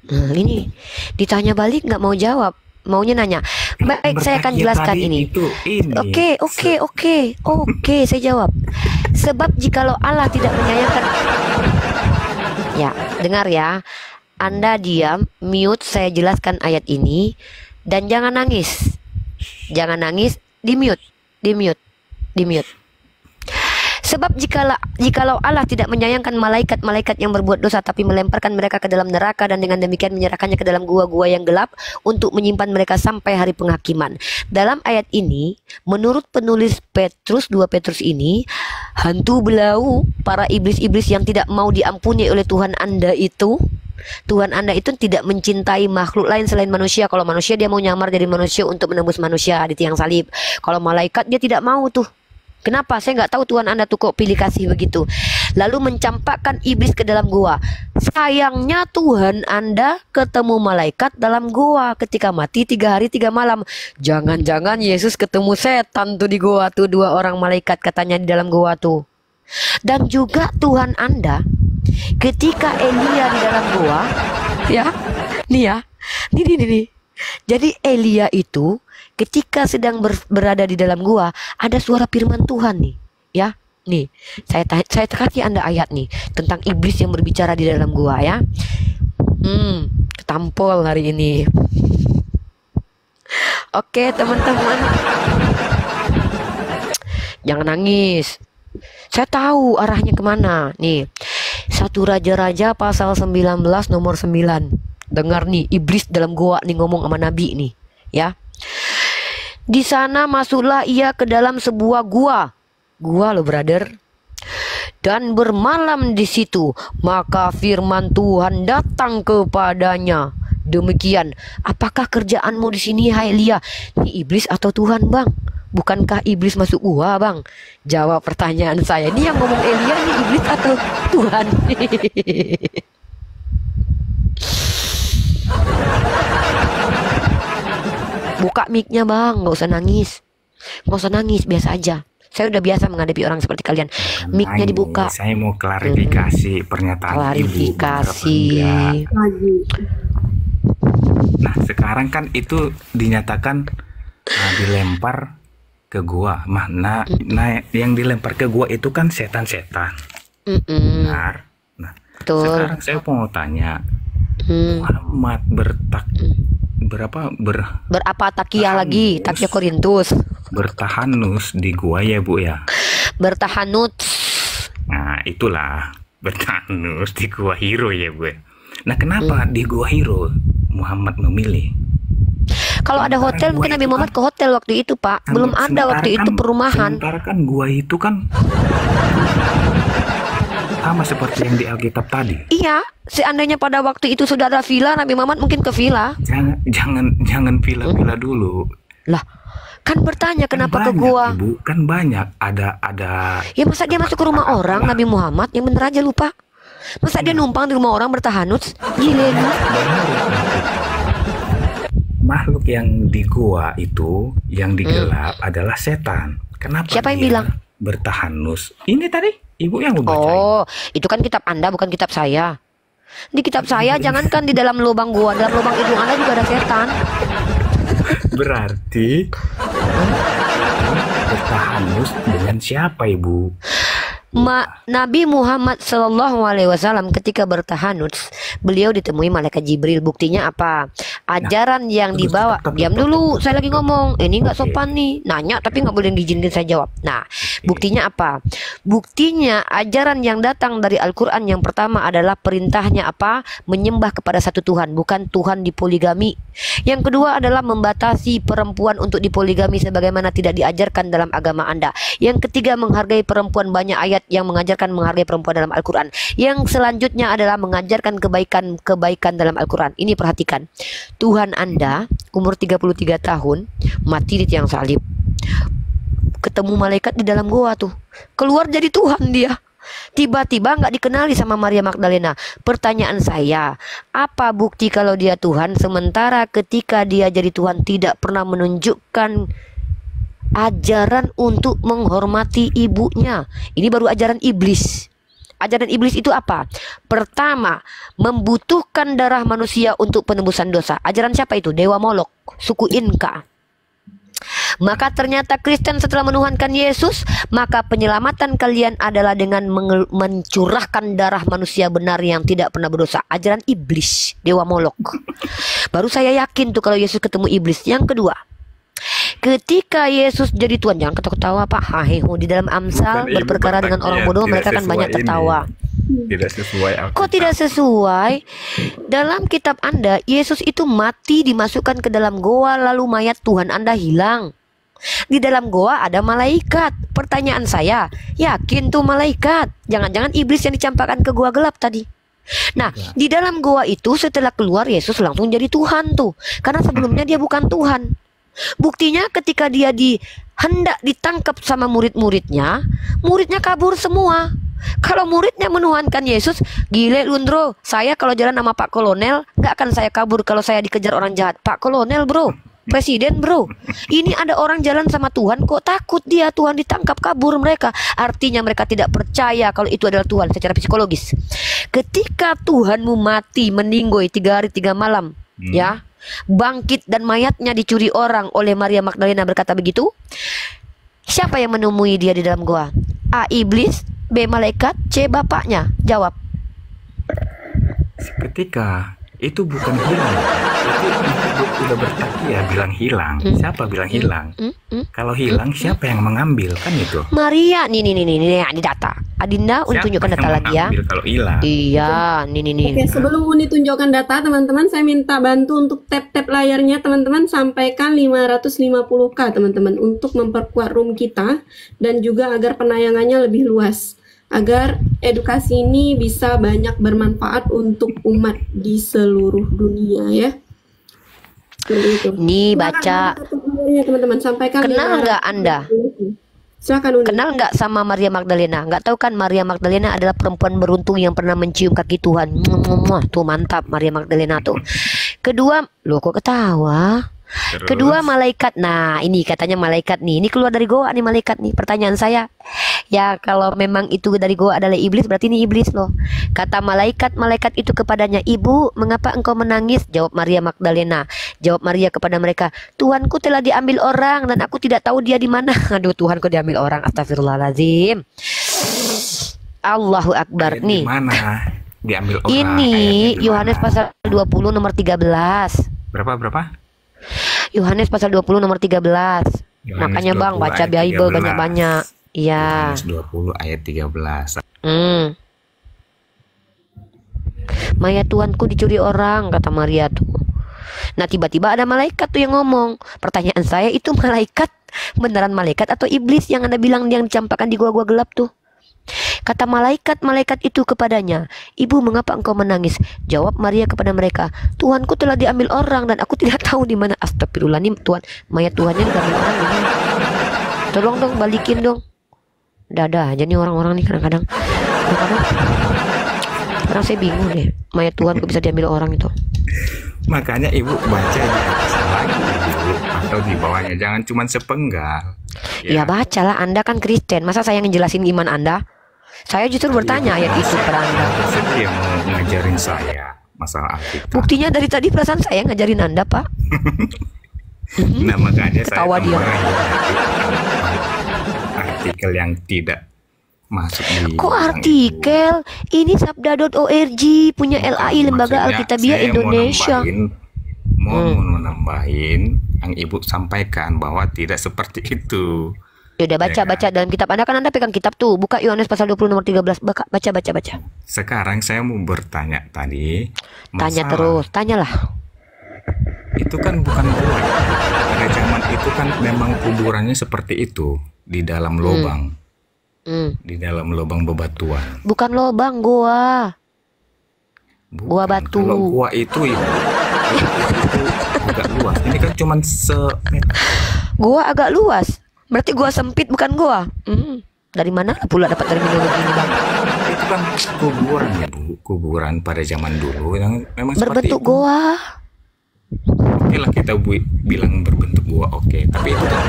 Nah, ini ditanya balik nggak mau jawab, maunya nanya. Baik, saya akan jelaskan ini. Oke, saya jawab. Sebab jikalau Allah tidak menyayangkan, ya dengar ya, Anda diam, mute, saya jelaskan ayat ini, dan jangan nangis, di mute. Sebab jikalau Allah tidak menyayangkan malaikat-malaikat yang berbuat dosa, tapi melemparkan mereka ke dalam neraka dan dengan demikian menyerahkannya ke dalam gua-gua yang gelap untuk menyimpan mereka sampai hari penghakiman. Dalam ayat ini, menurut penulis Petrus, 2 Petrus ini, hantu belau para iblis-iblis yang tidak mau diampuni oleh Tuhan Anda itu, Tuhan Anda itu tidak mencintai makhluk lain selain manusia. Kalau manusia dia mau nyamar jadi manusia untuk menembus manusia di tiang salib. Kalau malaikat dia tidak mau tuh. Kenapa? Saya nggak tahu Tuhan Anda tuh kok pilih kasih begitu. Lalu mencampakkan iblis ke dalam gua. Sayangnya Tuhan Anda ketemu malaikat dalam gua ketika mati 3 hari 3 malam. Jangan-jangan Yesus ketemu setan tuh di gua tuh, 2 orang malaikat katanya di dalam gua tuh. Dan juga Tuhan Anda ketika Elia di dalam gua, ya, nih ya, nih. Jadi Elia itu ketika sedang berada di dalam gua, ada suara firman Tuhan nih, ya. Nih, saya kasih Anda ayat nih tentang iblis yang berbicara di dalam gua ya. Ketampol hari ini. Oke, teman-teman. Jangan nangis. Saya tahu arahnya kemana. Nih, 1 Raja-Raja pasal 19 nomor 9. Dengar nih, iblis dalam gua nih ngomong sama Nabi nih, ya. Di sana masuklah ia ke dalam sebuah gua. Gua loh, brother. Dan bermalam di situ, maka firman Tuhan datang kepadanya. Demikian, apakah kerjaanmu di sini, hai Elia? Ini iblis atau Tuhan, Bang? Bukankah iblis masuk gua, Bang? Jawab pertanyaan saya. Ini yang ngomong Elia, ini iblis atau Tuhan? Buka mic-nya, Bang, nggak usah nangis. Nggak usah nangis, biasa aja. Saya udah biasa menghadapi orang seperti kalian. Mic-nya dibuka. Saya mau klarifikasi pernyataan Klarifikasi. Ibu. Nah, sekarang kan itu dinyatakan dilempar ke gua. Nah, yang dilempar ke gua itu kan setan-setan. Benar. Nah, Betul. sekarang saya mau tanya, Muhammad berapa takiyah lagi? Takiyah Korintus. Bertahanus di gua ya, Bu ya. Bertahanut. Nah, itulah bertahanus di gua Hiro ya, Bu. Nah, kenapa di gua Hiro Muhammad memilih? Kalau ada hotel mungkin Nabi Muhammad ke hotel waktu itu, Pak. Belum ada waktu itu perumahan. Sementara kan gua itu kan sama seperti yang di Alkitab tadi. Iya, seandainya pada waktu itu sudah ada villa, Nabi Muhammad mungkin ke villa. Jangan villa-villa dulu. Lah, kan bertanya kenapa Kan ke banyak, gua? Ibu, kan banyak ada Ya masa dia masuk ke rumah orang, Nabi Muhammad? Yang bener aja lupa. Masa dia numpang di rumah orang bertahanut? Gile lu. Makhluk yang di gua itu, yang digelap adalah setan. Kenapa Siapa yang dia bilang? bertahanus? Ini tadi Ibu yang membacain. Oh, itu kan kitab Anda, bukan kitab saya. Di kitab saya, jangankan di dalam lubang gua, dalam lubang hidung Anda juga ada setan. Berarti bertahanus dengan siapa, Ibu? Nabi Muhammad SAW ketika bertahanut, beliau ditemui malaikat Jibril. Buktinya apa? Ajaran yang dibawa. Diam dulu, saya lagi ngomong. Ini nggak sopan nih. Nanya tapi nggak boleh diizinkan saya jawab. Nah, buktinya apa? Buktinya ajaran yang datang dari Al-Quran yang pertama adalah perintahnya apa? Menyembah kepada satu Tuhan, bukan Tuhan dipoligami. Yang kedua adalah membatasi perempuan untuk dipoligami sebagaimana tidak diajarkan dalam agama Anda. Yang ketiga, menghargai perempuan. Banyak ayat yang mengajarkan menghargai perempuan dalam Al-Quran. Yang selanjutnya adalah mengajarkan kebaikan dalam Al-Quran. Ini perhatikan. Tuhan Anda umur 33 tahun mati di tiang salib. Ketemu malaikat di dalam goa tuh. Keluar jadi Tuhan dia. Tiba-tiba nggak dikenali sama Maria Magdalena. Pertanyaan saya, apa bukti kalau dia Tuhan sementara ketika dia jadi Tuhan tidak pernah menunjukkan ajaran untuk menghormati ibunya? Ini baru ajaran iblis. Ajaran iblis itu apa? Pertama, membutuhkan darah manusia untuk penebusan dosa. Ajaran siapa itu? Dewa Molok, suku Inka. Maka ternyata Kristen setelah menuhankan Yesus, maka penyelamatan kalian adalah dengan mencurahkan darah manusia benar yang tidak pernah berdosa. Ajaran iblis, Dewa Molok. Baru saya yakin tuh kalau Yesus ketemu iblis. Yang kedua, Ketika Yesus jadi Tuhan, jangan ketawa-ketawa Pak. Haheho, di dalam Amsal Bukan, Ibu berperkara dengan bertanya, orang bodoh, tidak mereka akan sesuai banyak ini. tertawa. Tidak sesuai Kok Alkitab. tidak sesuai? Dalam kitab Anda, Yesus itu mati, dimasukkan ke dalam goa, lalu mayat Tuhan Anda hilang. Di dalam goa ada malaikat. Pertanyaan saya, yakin tuh malaikat? Jangan-jangan iblis yang dicampakkan ke goa gelap tadi. Nah, di dalam goa itu setelah keluar Yesus langsung jadi Tuhan tuh. Karena sebelumnya dia bukan Tuhan. Buktinya ketika dia hendak ditangkap sama murid-muridnya, muridnya kabur semua. Kalau muridnya menuhankan Yesus, gile Lundro, saya kalau jalan sama Pak Kolonel nggak akan saya kabur kalau saya dikejar orang jahat. Pak Kolonel bro, Presiden bro, ini ada orang jalan sama Tuhan kok takut dia, Tuhan ditangkap kabur mereka. Artinya mereka tidak percaya kalau itu adalah Tuhan secara psikologis. Ketika Tuhanmu mati meninggoy 3 hari 3 malam, ya, bangkit dan mayatnya dicuri orang oleh Maria Magdalena berkata begitu, siapa yang menemui dia di dalam goa? A. Iblis, B. Malaikat, C. Bapaknya. Jawab. Ketika itu bukan hilang, itu udah berarti ya bilang hilang. Siapa bilang hilang? Kalau hilang siapa yang mengambil, kan itu? Maria, nih di data. Adinda, Siapa tunjukkan yang data lagi ya. mengambil kalau hilang? Iya, nih. Oke, sebelum Uni tunjukkan data, teman-teman, saya minta bantu untuk tap-tap layarnya, teman-teman, sampaikan 550k, teman-teman, untuk memperkuat room kita dan juga agar penayangannya lebih luas, agar edukasi ini bisa banyak bermanfaat untuk umat di seluruh dunia ya. Seperti itu. Nih Silakan baca. tap-tap layarnya, teman-teman, sampaikan. Kenal nggak Anda? Silakan Uni. Kenal nggak sama Maria Magdalena? Nggak tahu kan Maria Magdalena adalah perempuan beruntung yang pernah mencium kaki Tuhan. Tuh mantap Maria Magdalena tuh. Kedua, loh kok ketawa? Terus? Kedua malaikat. Nah ini katanya malaikat nih. Ini keluar dari goa nih malaikat nih. Pertanyaan saya, ya kalau memang itu dari goa adalah iblis, berarti ini iblis loh. Kata malaikat itu kepadanya, Ibu, mengapa engkau menangis? Jawab Maria Magdalena. Jawab Maria kepada mereka, Tuhanku telah diambil orang dan aku tidak tahu dia di mana. Aduh, Tuhanku diambil orang. Astagfirullahaladzim. Allahu Akbar. Ayat Nih di mana diambil orang? ini Ayatnya di Yohanes mana? pasal 20 nomor 13. Berapa? Yohanes pasal 20 nomor 13. Yohanes Makanya Bang 20 baca ayat Bible 13. banyak-banyak. Iya. Yohanes 20 ayat 13. Mayat Tuanku dicuri orang, kata Maria tuh. Nah tiba-tiba ada malaikat tuh yang ngomong. Pertanyaan saya, itu malaikat beneran malaikat atau iblis yang Anda bilang yang dicampakkan di gua-gua gelap tuh? Kata malaikat itu kepadanya, Ibu, mengapa engkau menangis? Jawab Maria kepada mereka, Tuhanku telah diambil orang dan aku tidak tahu di mana. Astagfirullah, nih Tuhan, mayat Tuhannya diambil orang ini. Tolong dong, balikin dong. Dadah aja nih orang-orang nih kadang-kadang. Sekarang saya bingung deh, mayat Tuhanku bisa diambil orang itu. Makanya Ibu baca di atas lagi Ibu, atau di bawahnya, jangan cuma sepenggal. Ya bacalah, Anda kan Kristen, masa saya ngejelasin iman Anda? Saya justru bertanya ayat itu kepada Anda. Dia mau ngajarin saya masalah Alkitab. Buktinya dari tadi perasaan saya ngajarin Anda, Pak. Nah makanya Ketawa saya dia. Artikel yang tidak masuk di Kok yang artikel? Ini sabda.org punya itu. LAI, Lembaga Maksudnya, Alkitabiah saya Indonesia. mau nambahin yang Ibu sampaikan bahwa tidak seperti itu. Yaudah baca dalam kitab Anda, kan Anda pegang kitab tuh. Buka Yohanes pasal 20 nomor 13. Baca. Sekarang saya mau bertanya tadi. Tanya masalah terus, tanyalah. Itu kan bukan gua. Pada zaman itu kan memang kuburannya seperti itu, di dalam lubang. Di dalam lubang bebatuan. Bukan lobang, gua Bukan. batu. Kalau gua itu ya, itu agak luas. Ini kan cuman Gua agak luas. Berarti gua sempit bukan gua. Dari mana pula dapat terminologi ini, Bang? itu kan kuburan ya Bu, kuburan pada zaman dulu yang memang seperti Berbentuk itu. goa. Oke lah kita bilang berbentuk gua, oke. Tapi itu kan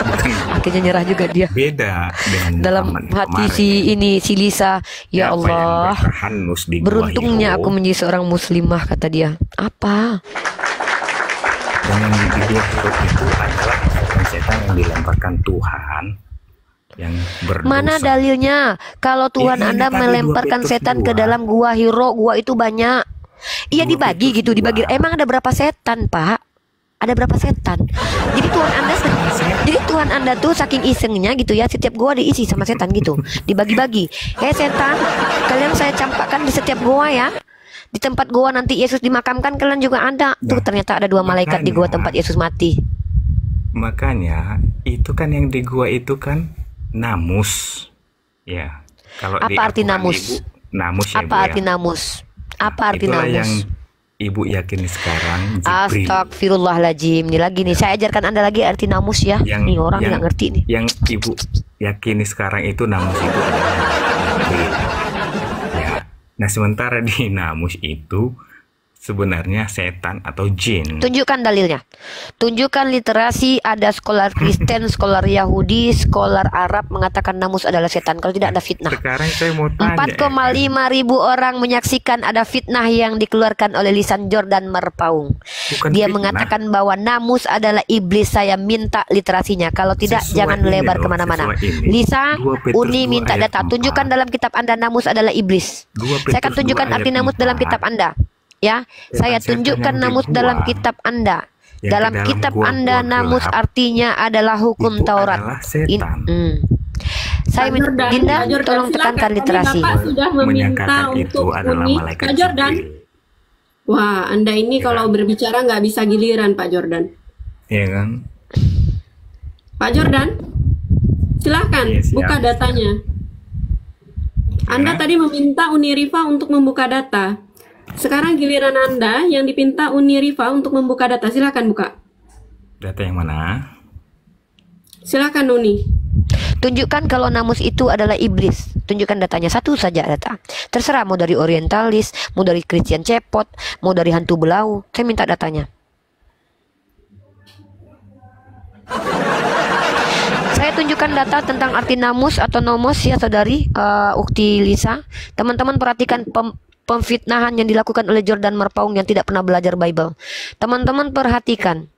bukan Akhirnya nyerah juga dia. beda dengan Dalam Muhammad hati kemarin. si Lisa, ya Siapa yang Allah, bertahanus di gua beruntungnya Hiro, aku menjadi seorang muslimah, kata dia. Apa? dan yang di gua Hiro itu adalah setan yang dilemparkan Tuhan yang berdosa. Mana dalilnya? Kalau Tuhan Ini Anda tadi melemparkan 2 setan Petrus ke 2. dalam gua Hiro, gua itu banyak. Iya 2 dibagi Petrus gitu, dibagi. 2. Emang ada berapa setan, Pak? ada berapa setan. Jadi Tuhan Anda tuh saking isengnya gitu ya, setiap goa diisi sama setan gitu, dibagi-bagi. Setan, kalian saya campakkan di setiap goa ya. Di tempat goa nanti Yesus dimakamkan, kalian juga ada. Tuh ternyata ada 2 malaikat di goa tempat Yesus mati. Makanya itu kan yang di gua itu kan namus. Ya. Kalau di Apa arti Al-Quran, namus? Ibu, namus ya, Bu, Apa ya. arti namus? Apa arti Itulah yang namus? Ibu yakini sekarang, Jibril. Astagfirullahaladzim. Ini lagi nih, saya ajarkan Anda lagi arti namus ya. Nih orang nggak ngerti nih. Yang Ibu yakini sekarang itu namus itu adalah Jibril. Ya. Nah, sementara di namus itu sebenarnya setan atau jin. Tunjukkan dalilnya. Tunjukkan literasi, ada skolar Kristen, skolar Yahudi, skolar Arab mengatakan namus adalah setan. Kalau tidak ada fitnah. Sekarang saya mau tanya. 4,5 ribu orang menyaksikan ada fitnah yang dikeluarkan oleh lisan Jordan Merpaung. Bukan Dia fitnah. mengatakan bahwa namus adalah iblis. Saya minta literasinya. Kalau tidak, Sesuai jangan ini lebar loh, kemana-mana. sesuai ini. Lisa, 2 Petrus Uni 2 minta ayat data. 4. Tunjukkan dalam kitab Anda namus adalah iblis. 2 Saya akan Petrus 2 tunjukkan arti ayat namus dalam 4. kitab Anda. Ya, saya Setan-setan tunjukkan yang di namus gua, dalam kitab Anda. yang Dalam ke dalam kitab gua Anda namus gelap, artinya adalah hukum itu Taurat. adalah setan. Saya Pak minta Jordan, Dinda Pak Jordan, tolong silakan. tekankan Tadi literasi. Bapak sudah meminta Menyangkakan itu untuk adalah Uni. malaikat Pak Jordan. Jibril. Wah, Anda ini Ya. kalau berbicara nggak bisa giliran, Pak Jordan. Iya kan? Pak Jordan, silahkan Iya, siap. buka datanya. Anda Ya. tadi meminta Uniriva untuk membuka data. Sekarang giliran Anda yang dipinta Uniriva untuk membuka data. Silahkan buka. Data yang mana? Silahkan Uni. Tunjukkan kalau namus itu adalah iblis. Tunjukkan datanya, satu saja data. Terserah mau dari orientalis, mau dari Christian cepot, mau dari hantu belau. Saya minta datanya. Saya tunjukkan data tentang arti namus atau nomos ya saudari Ukti Lisa. Teman-teman perhatikan pemfitnahan yang dilakukan oleh Jordan Merpaung yang tidak pernah belajar Bible. Teman-teman perhatikan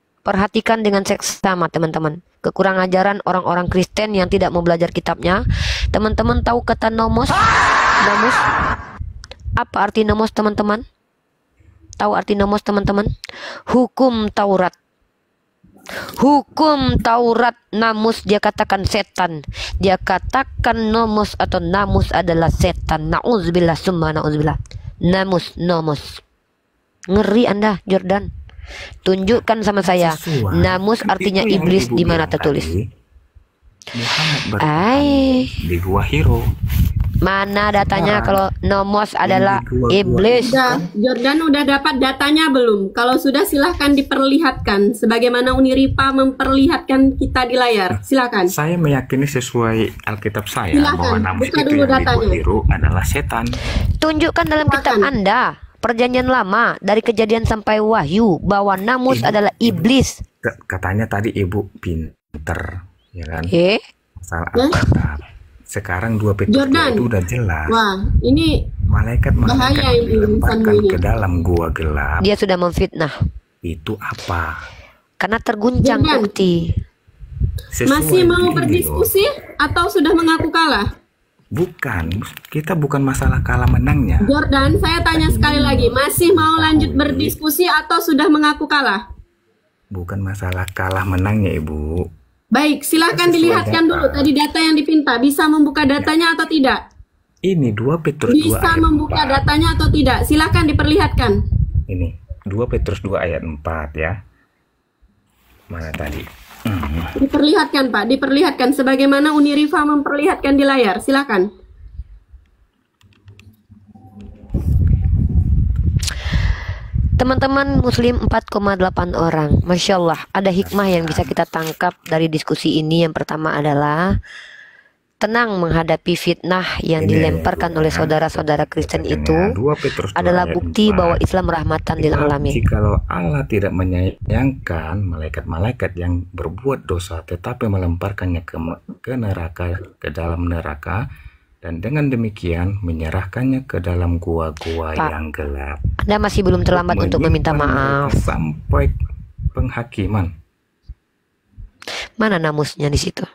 dengan seksama teman-teman. Kekurangan ajaran orang-orang Kristen yang tidak mau belajar kitabnya. Teman-teman tahu kata nomos? Namus? Apa arti nomos teman-teman? Tahu arti nomos teman-teman? Hukum Taurat. Hukum Taurat. Namus dia katakan setan. Dia katakan nomos atau namus adalah setan. Na'udzubillah summa na'udzubillah. Namus, nomos. Ngeri Anda Jordan. Tunjukkan sama saya. Sesuai. Namus artinya Itu yang iblis Ibu di mana bilang tertulis? tadi, Muhammad bertanya Ai, di Gua Hiro. mana datanya Nah, kalau nomos adalah di gua iblis? Sudah, Jordan udah dapat datanya belum? Kalau sudah silahkan diperlihatkan. Sebagaimana Uniriva memperlihatkan kita di layar. Silahkan. Saya meyakini sesuai Alkitab saya Silakan, bahwa namus buka itu dulu yang di Gua datanya. Hiro adalah setan. Tunjukkan dalam kitab Silakan. Anda Perjanjian Lama dari Kejadian sampai Wahyu bahwa namus adalah iblis. Katanya tadi Ibu pinter, ya kan? Masalah Ya. Alkitab. Sekarang 2 Petrus 2 Jordan. itu udah jelas. Wah, ini Malaikat-malaikat Bahaya ini dilemparkan urusanmu ini. ke dalam gua gelap. Dia sudah memfitnah Itu apa? karena terguncang Jordan. Ukti. Sesuai masih mau gini loh. berdiskusi atau sudah mengaku kalah? Bukan, kita bukan masalah kalah menangnya. Jordan, saya tanya sekali lagi, masih mau lanjut berdiskusi atau sudah mengaku kalah? Bukan masalah kalah menangnya, Ibu. Baik, silahkan Sesuai dilihatkan data. dulu tadi data yang dipinta. Bisa membuka datanya atau tidak? Ini 2 Petrus 2 Bisa ayat membuka 4. datanya atau tidak? Silahkan diperlihatkan. Ini 2 Petrus 2 ayat 4 ya. Mana tadi? Diperlihatkan Pak, diperlihatkan. Sebagaimana Uniriva memperlihatkan di layar. Silahkan. Teman-teman muslim 4,8 orang. Masya Allah, ada hikmah yang bisa kita tangkap dari diskusi ini. Yang pertama adalah tenang menghadapi fitnah yang Ini dilemparkan ayat oleh dua, saudara-saudara Kristen Ayatnya itu 2 Petrus 2 adalah ayat bukti 4. bahwa Islam rahmatan lil alamin. Jikalau Allah tidak menyayangkan malaikat-malaikat yang berbuat dosa tetapi melemparkannya ke neraka, ke dalam neraka, dan dengan demikian menyerahkannya ke dalam gua-gua Pak, yang gelap. Anda masih belum terlambat untuk meminta menyimpan maaf. mereka sampai penghakiman. Mana namusnya di situ?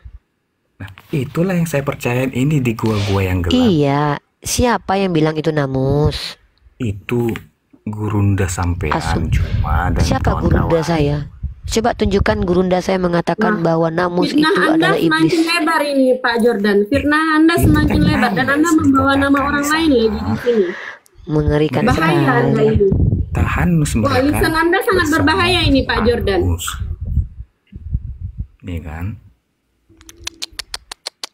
Nah, itulah yang saya percaya ini di gua-gua yang gelap. Iya, siapa yang bilang itu namus? Itu Gurunda Sampean Asu. Cuma dan Siapa kawan-kawan. gurunda saya? Coba tunjukkan gurunda saya mengatakan bahwa namus Fitnah itu Anda adalah iblis. semakin lebar ini Pak Jordan. Fitnah Anda semakin lebar dan Anda membawa nama orang lain lagi di sini. Mengerikan Bahaya Anda sekali. ini. Tahanus Wah, mereka. lisan Anda sangat bersama berbahaya ini Pak Jordan. Tahanus. Nih kan.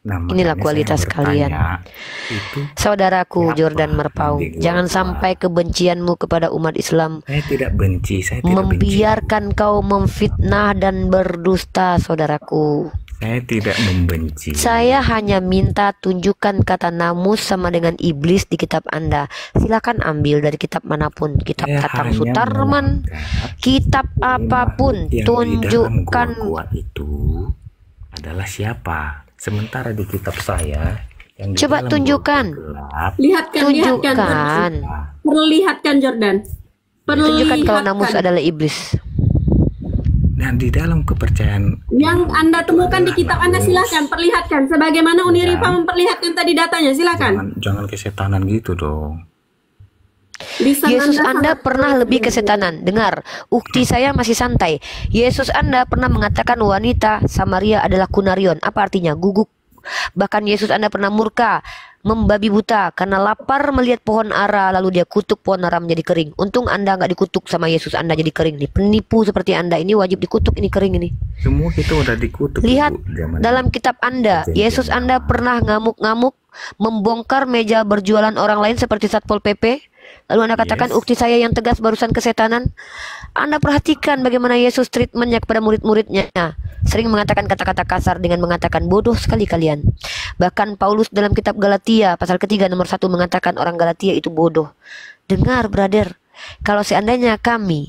Nah, Inilah makanya kualitas saya kalian. bertanya, itu Saudaraku siapa Jordan yang Merpau, di gua? jangan sampai kebencianmu kepada umat Islam Saya tidak benci, saya tidak benci. membiarkan kau memfitnah dan berdusta, saudaraku. Saya tidak membenci. Saya hanya minta tunjukkan kata namus sama dengan iblis di kitab Anda. Silakan ambil dari kitab manapun, kitab Saya Tatang hanya Sutarman, menganggap kitab apapun, yang di dalam tunjukkan. gua itu adalah siapa. Sementara di kitab saya yang di Coba dalam tunjukkan. gua gelap, Lihatkan, Tunjukkan. Perlihatkan Jordan. Tunjukkan kalau namus Perlihatkan. adalah iblis. dan di dalam kepercayaan Yang Anda temukan di kitab Anda namus. silakan perlihatkan. Sebagaimana Unirifa Ya. memperlihatkan tadi datanya, silakan. Jangan kesetanan gitu dong. Lisan Yesus Anda Anda sangat- pernah lebih kesetanan. Dengar, ukti saya masih santai. Yesus Anda pernah mengatakan wanita Samaria adalah kunarion. Apa artinya? Guguk. Bahkan Yesus Anda pernah murka, membabi buta karena lapar melihat pohon ara, lalu dia kutuk pohon ara menjadi kering. Untung Anda nggak dikutuk sama Yesus Anda jadi kering nih. Penipu seperti Anda ini wajib dikutuk, ini kering ini. Semua kita udah dikutuk. Lihat Ibu, zaman dalam kitab Anda, Yesus Anda pernah ngamuk-ngamuk, membongkar meja berjualan orang lain seperti Satpol PP. Lalu Anda katakan Yes. ukti saya yang tegas barusan kesetanan. Anda perhatikan bagaimana Yesus treatmentnya kepada murid-muridnya. Sering mengatakan kata-kata kasar dengan mengatakan bodoh sekali kalian. Bahkan Paulus dalam kitab Galatia pasal ketiga nomor 1 mengatakan orang Galatia itu bodoh. Dengar brother, kalau seandainya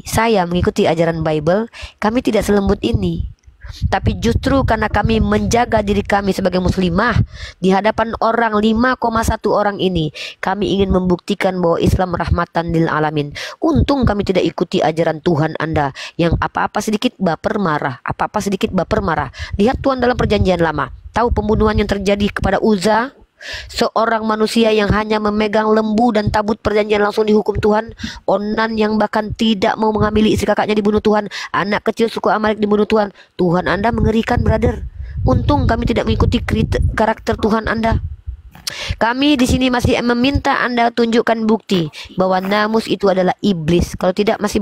saya mengikuti ajaran Bible, kami tidak selembut ini. Tapi justru karena kami menjaga diri kami sebagai muslimah di hadapan orang 5,1 orang ini, kami ingin membuktikan bahwa Islam rahmatan lil alamin. Untung kami tidak ikuti ajaran Tuhan Anda yang apa-apa sedikit baper marah, apa-apa sedikit baper marah. Lihat Tuhan dalam perjanjian lama, tahu pembunuhan yang terjadi kepada Uza, seorang manusia yang hanya memegang lembu dan tabut perjanjian langsung dihukum Tuhan. Onan yang bahkan tidak mau mengambil istri kakaknya dibunuh Tuhan. Anak kecil suku Amalek dibunuh Tuhan. Tuhan Anda mengerikan brother. Untung kami tidak mengikuti karakter Tuhan Anda. Kami di sini masih meminta Anda tunjukkan bukti bahwa namus itu adalah iblis. Kalau tidak masih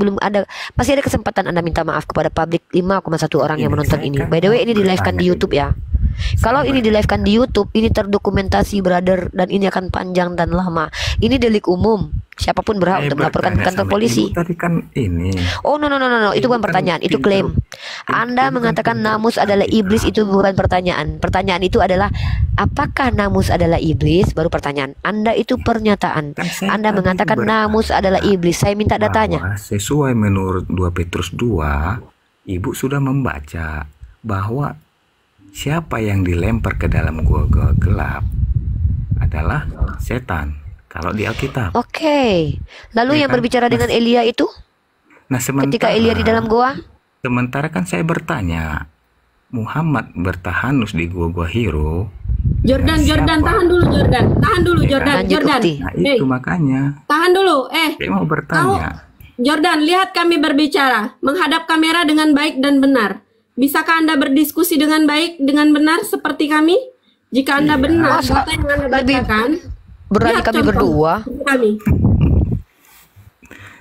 ada kesempatan Anda minta maaf kepada publik 5,1 orang yang Ini menonton saya ini. kan By the way ini mau di-live-kan di bertanya, YouTube ya. Kalau ini di-live-kan di YouTube, ini terdokumentasi brother, dan ini akan panjang dan lama. Ini delik umum. Siapapun berhak Saya untuk melaporkan ke bertanya kantor sama polisi. Ibu tadi kan ini. Oh no, itu bukan Ibu kan pertanyaan, itu klaim. Anda pinter mengatakan pinter namus adalah Alkitab. iblis, itu bukan pertanyaan. Pertanyaan itu adalah apakah namus adalah iblis? Baru pertanyaan. Anda itu pernyataan. Kan saya Anda tadi mengatakan berkata namus adalah iblis. Saya minta datanya. bahwa sesuai menurut 2 Petrus 2, Ibu sudah membaca bahwa siapa yang dilempar ke dalam gua gelap adalah setan. Kalau di Alkitab. Oke. Lalu Ya yang kan? berbicara dengan Elia itu? Nah, Ketika Elia di dalam gua? sementara kan saya bertanya, Muhammad bertahanus di gua Hiro. Jordan, Siapa? Jordan, tahan dulu Jordan. Tahan dulu Ya, Jordan, lanjut, Jordan. Ukti. Nah, Hey, itu makanya tahan dulu. saya mau bertanya. Jordan, lihat kami berbicara, menghadap kamera dengan baik dan benar. Bisakah Anda berdiskusi dengan baik, dengan benar seperti kami? Jika Anda benar, Masa data yang Anda lebih bacakan, berani lihat kami contoh berdua? Kami.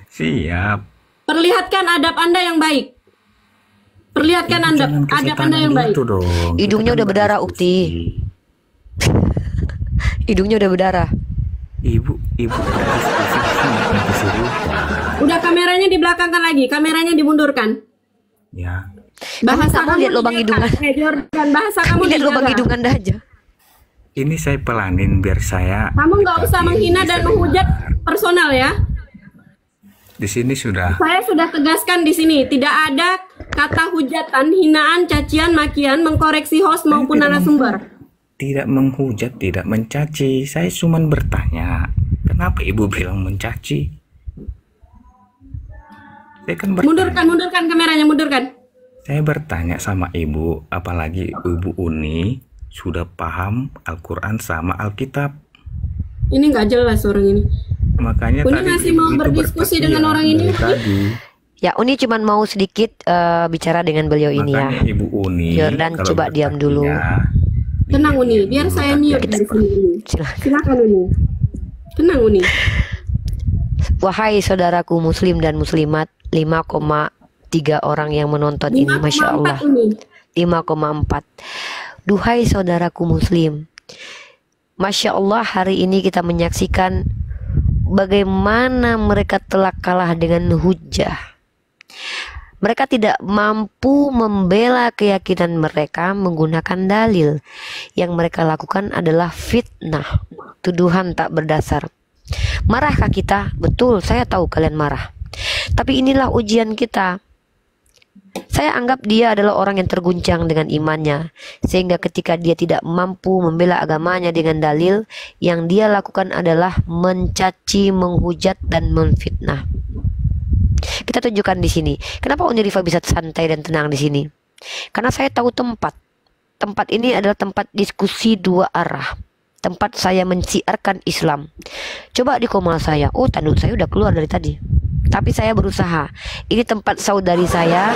Siap. Perlihatkan adab Anda yang baik. Perlihatkan Ibu Anda jangan adab Anda kesetanan yang baik. gitu dong. Hidungnya Kita kan udah berdarah, berdiskusi. Hidungnya udah berdarah. Ibu berdiskusi sama keserupan. Udah kameranya dibelakangkan lagi, kameranya dimundurkan. Ya. Bahasa kamu lihat lubang dijaga. hidungan. Jordan, bahasa kamu Lihat lubang dijaga. hidung Anda aja. Ini saya pelanin biar saya. Kamu nggak usah tadi menghina bisa dan menghujat dengar. personal ya. Di sini sudah. Saya sudah tegaskan di sini, tidak ada kata hujatan, hinaan, cacian, makian, mengkoreksi host maupun narasumber. Tidak menghujat, tidak mencaci. Saya cuma bertanya, kenapa ibu bilang mencaci? Saya kan bertanya. Mundurkan kameranya, mundurkan. Saya bertanya sama ibu, apalagi ibu Uni sudah paham Al-Quran sama Alkitab. Ini nggak jelas orang ini. Makanya Uni tadi masih ibu mau itu berdiskusi bersetia dengan orang ini, dari Uni? tadi. Ya, Uni cuman mau sedikit bicara dengan beliau ini ya. Makanya Ibu Uni Jordan kalau coba diam dulu. bertanya, Tenang Uni, diam biar dulu saya tadi. mute dari sini Uni. Silakan. Silakan Uni. Tenang Uni. Wahai saudaraku muslim dan muslimat, 5,3 orang yang menonton ini, Masya Allah. 5,4 Uni. 5,4. Duhai saudaraku muslim, Masya Allah, hari ini kita menyaksikan bagaimana mereka telah kalah dengan hujah. Mereka tidak mampu membela keyakinan mereka menggunakan dalil. Yang mereka lakukan adalah fitnah, tuduhan tak berdasar. Marahkah kita? Betul, saya tahu kalian marah. Tapi inilah ujian kita. Saya anggap dia adalah orang yang terguncang dengan imannya, sehingga ketika dia tidak mampu membela agamanya dengan dalil, yang dia lakukan adalah mencaci, menghujat, dan memfitnah. Kita tunjukkan di sini. Kenapa Uni Rifa bisa santai dan tenang di sini? Karena saya tahu tempat. Tempat ini adalah tempat diskusi dua arah. Tempat saya mensiarkan Islam. Coba di komal saya. Oh, tanduk saya udah keluar dari tadi. Tapi saya berusaha. Ini tempat saudari saya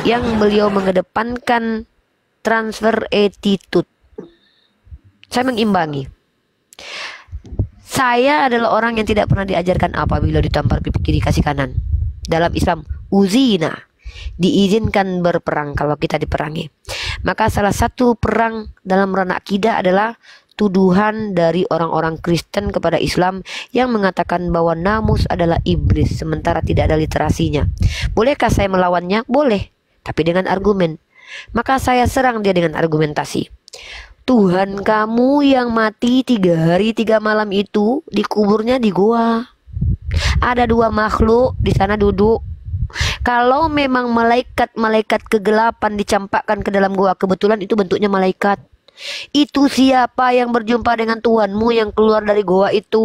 yang beliau mengedepankan transfer attitude. Saya mengimbangi. Saya adalah orang yang tidak pernah diajarkan apabila ditampar pipi kiri kasih kanan. Dalam Islam, uzina, diizinkan berperang kalau kita diperangi. Maka salah satu perang dalam ranah akidah adalah tuduhan dari orang-orang Kristen kepada Islam yang mengatakan bahwa namus adalah iblis sementara tidak ada literasinya. Bolehkah saya melawannya? Boleh, tapi dengan argumen. Maka saya serang dia dengan argumentasi. Tuhan kamu yang mati 3 hari 3 malam itu dikuburnya di gua. Ada 2 makhluk di sana duduk. Kalau memang malaikat kegelapan dicampakkan ke dalam gua, kebetulan itu bentuknya malaikat. Itu siapa yang berjumpa dengan Tuhanmu yang keluar dari goa itu?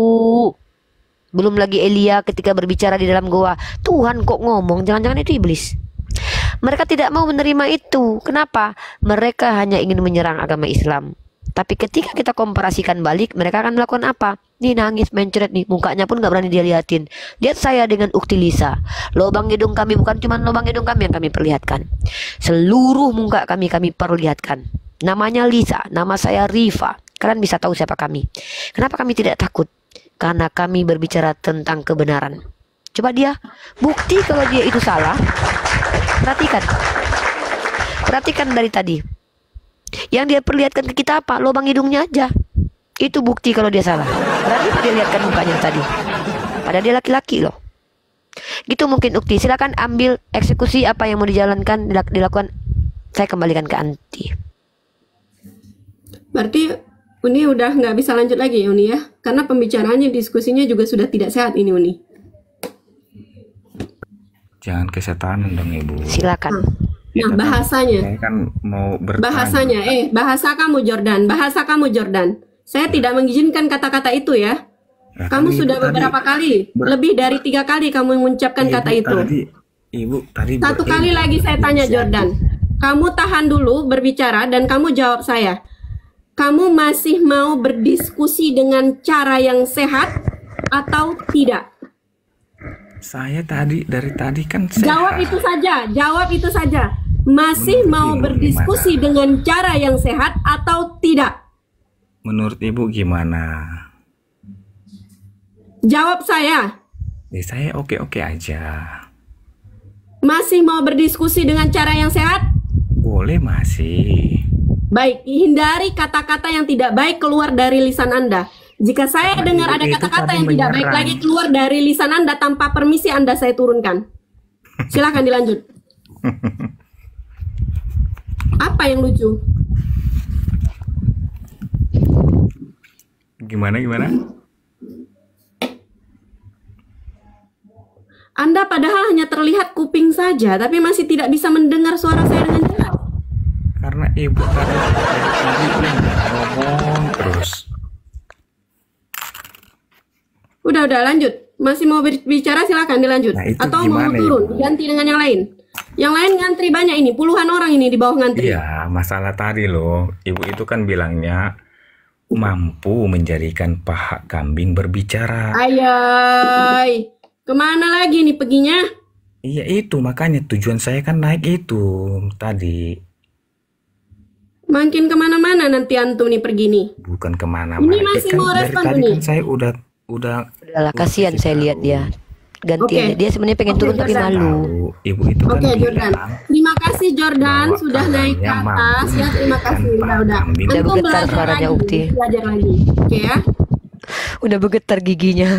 Belum lagi Elia ketika berbicara di dalam goa. Tuhan kok ngomong, jangan-jangan itu iblis. Mereka tidak mau menerima itu. Kenapa? Mereka hanya ingin menyerang agama Islam. Tapi ketika kita komparasikan balik, mereka akan melakukan apa? Nih nangis, mencret nih, mukanya pun gak berani dia liatin. Lihat saya dengan ukti Lisa. Lubang hidung kami bukan cuma lubang hidung kami yang kami perlihatkan. Seluruh muka kami perlihatkan. Namanya Lisa, nama saya Rifa. Kalian bisa tahu siapa kami. Kenapa kami tidak takut? Karena kami berbicara tentang kebenaran. Coba dia bukti kalau dia itu salah. Perhatikan dari tadi. Yang dia perlihatkan ke kita apa? Lubang hidungnya aja. Itu bukti kalau dia salah. Berarti dia lihatkan mukanya tadi. Padahal dia laki-laki loh. Gitu mungkin ukti. Silakan ambil eksekusi apa yang mau dijalankan dilakukan. Saya kembalikan ke Anti. Berarti Uni udah nggak bisa lanjut lagi ya Uni ya? Karena pembicaraannya, diskusinya juga sudah tidak sehat ini Uni. Jangan kesetanan dong Ibu. Silakan. Nah, Kita bahasanya. Saya kan mau bertanya. Bahasanya, bahasa kamu Jordan. Saya tidak mengizinkan kata-kata itu ya. Nah, Kamu kan sudah Ibu beberapa kali, lebih dari 3 kali kamu mengucapkan kata itu. Ibu tadi Satu kali lagi saya tanya Jordan. Kamu tahan dulu berbicara dan kamu jawab saya. Kamu masih mau berdiskusi dengan cara yang sehat atau tidak? Saya dari tadi kan sehat. Jawab itu saja. Masih Menurut mau Ibu berdiskusi gimana? dengan cara yang sehat atau tidak? Menurut Ibu gimana? Jawab saya. Saya oke-oke aja. Masih mau berdiskusi dengan cara yang sehat? Boleh masih. Baik, hindari kata-kata yang tidak baik keluar dari lisan Anda. Jika saya Karena dengar Ibu ada itu kata-kata tadi yang tidak baik menyerang. lagi keluar dari lisan Anda tanpa permisi Anda, saya turunkan. Silahkan dilanjut. Apa yang lucu? Gimana? Anda padahal hanya terlihat kuping saja, tapi masih tidak bisa mendengar suara saya dengan jelas. Karena Ibu tadi ngomong terus. Udah lanjut. Masih mau berbicara silakan dilanjut. Nah, itu Atau mau gimana, turun, Ibu? ganti dengan yang lain. Yang lain ngantri banyak ini, puluhan orang ini di bawah ngantri. Iya, masalah tadi loh. Ibu itu kan bilangnya mampu menjadikan paha kambing berbicara. Ayai, Kemana lagi nih perginya? Iya itu, makanya tujuan saya kan naik itu tadi. Makin kemana-mana nanti antum nih pergi nih. Bukan kemana-mana. Ini masih Kan mau dari respon tadi nih. kan saya udah Udahlah, kasihan kasih saya lihat tahu. dia. Gantian Oke. dia sebenarnya pengen Oke, turun tapi Jordan. malu. Tahu, ibu itu kan Oke, Jordan. bilang Terima kasih Jordan bahwa sudah naik ke kawannya atas mampu ya. Terima memberikan kasih. Udah. kambing. Udah Antum bergetar belajar suaranya, lagi. Ukti. Belajar lagi. Oke ya. Udah bergetar giginya.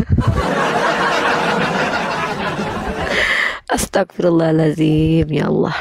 Astagfirullahaladzim, ya Allah.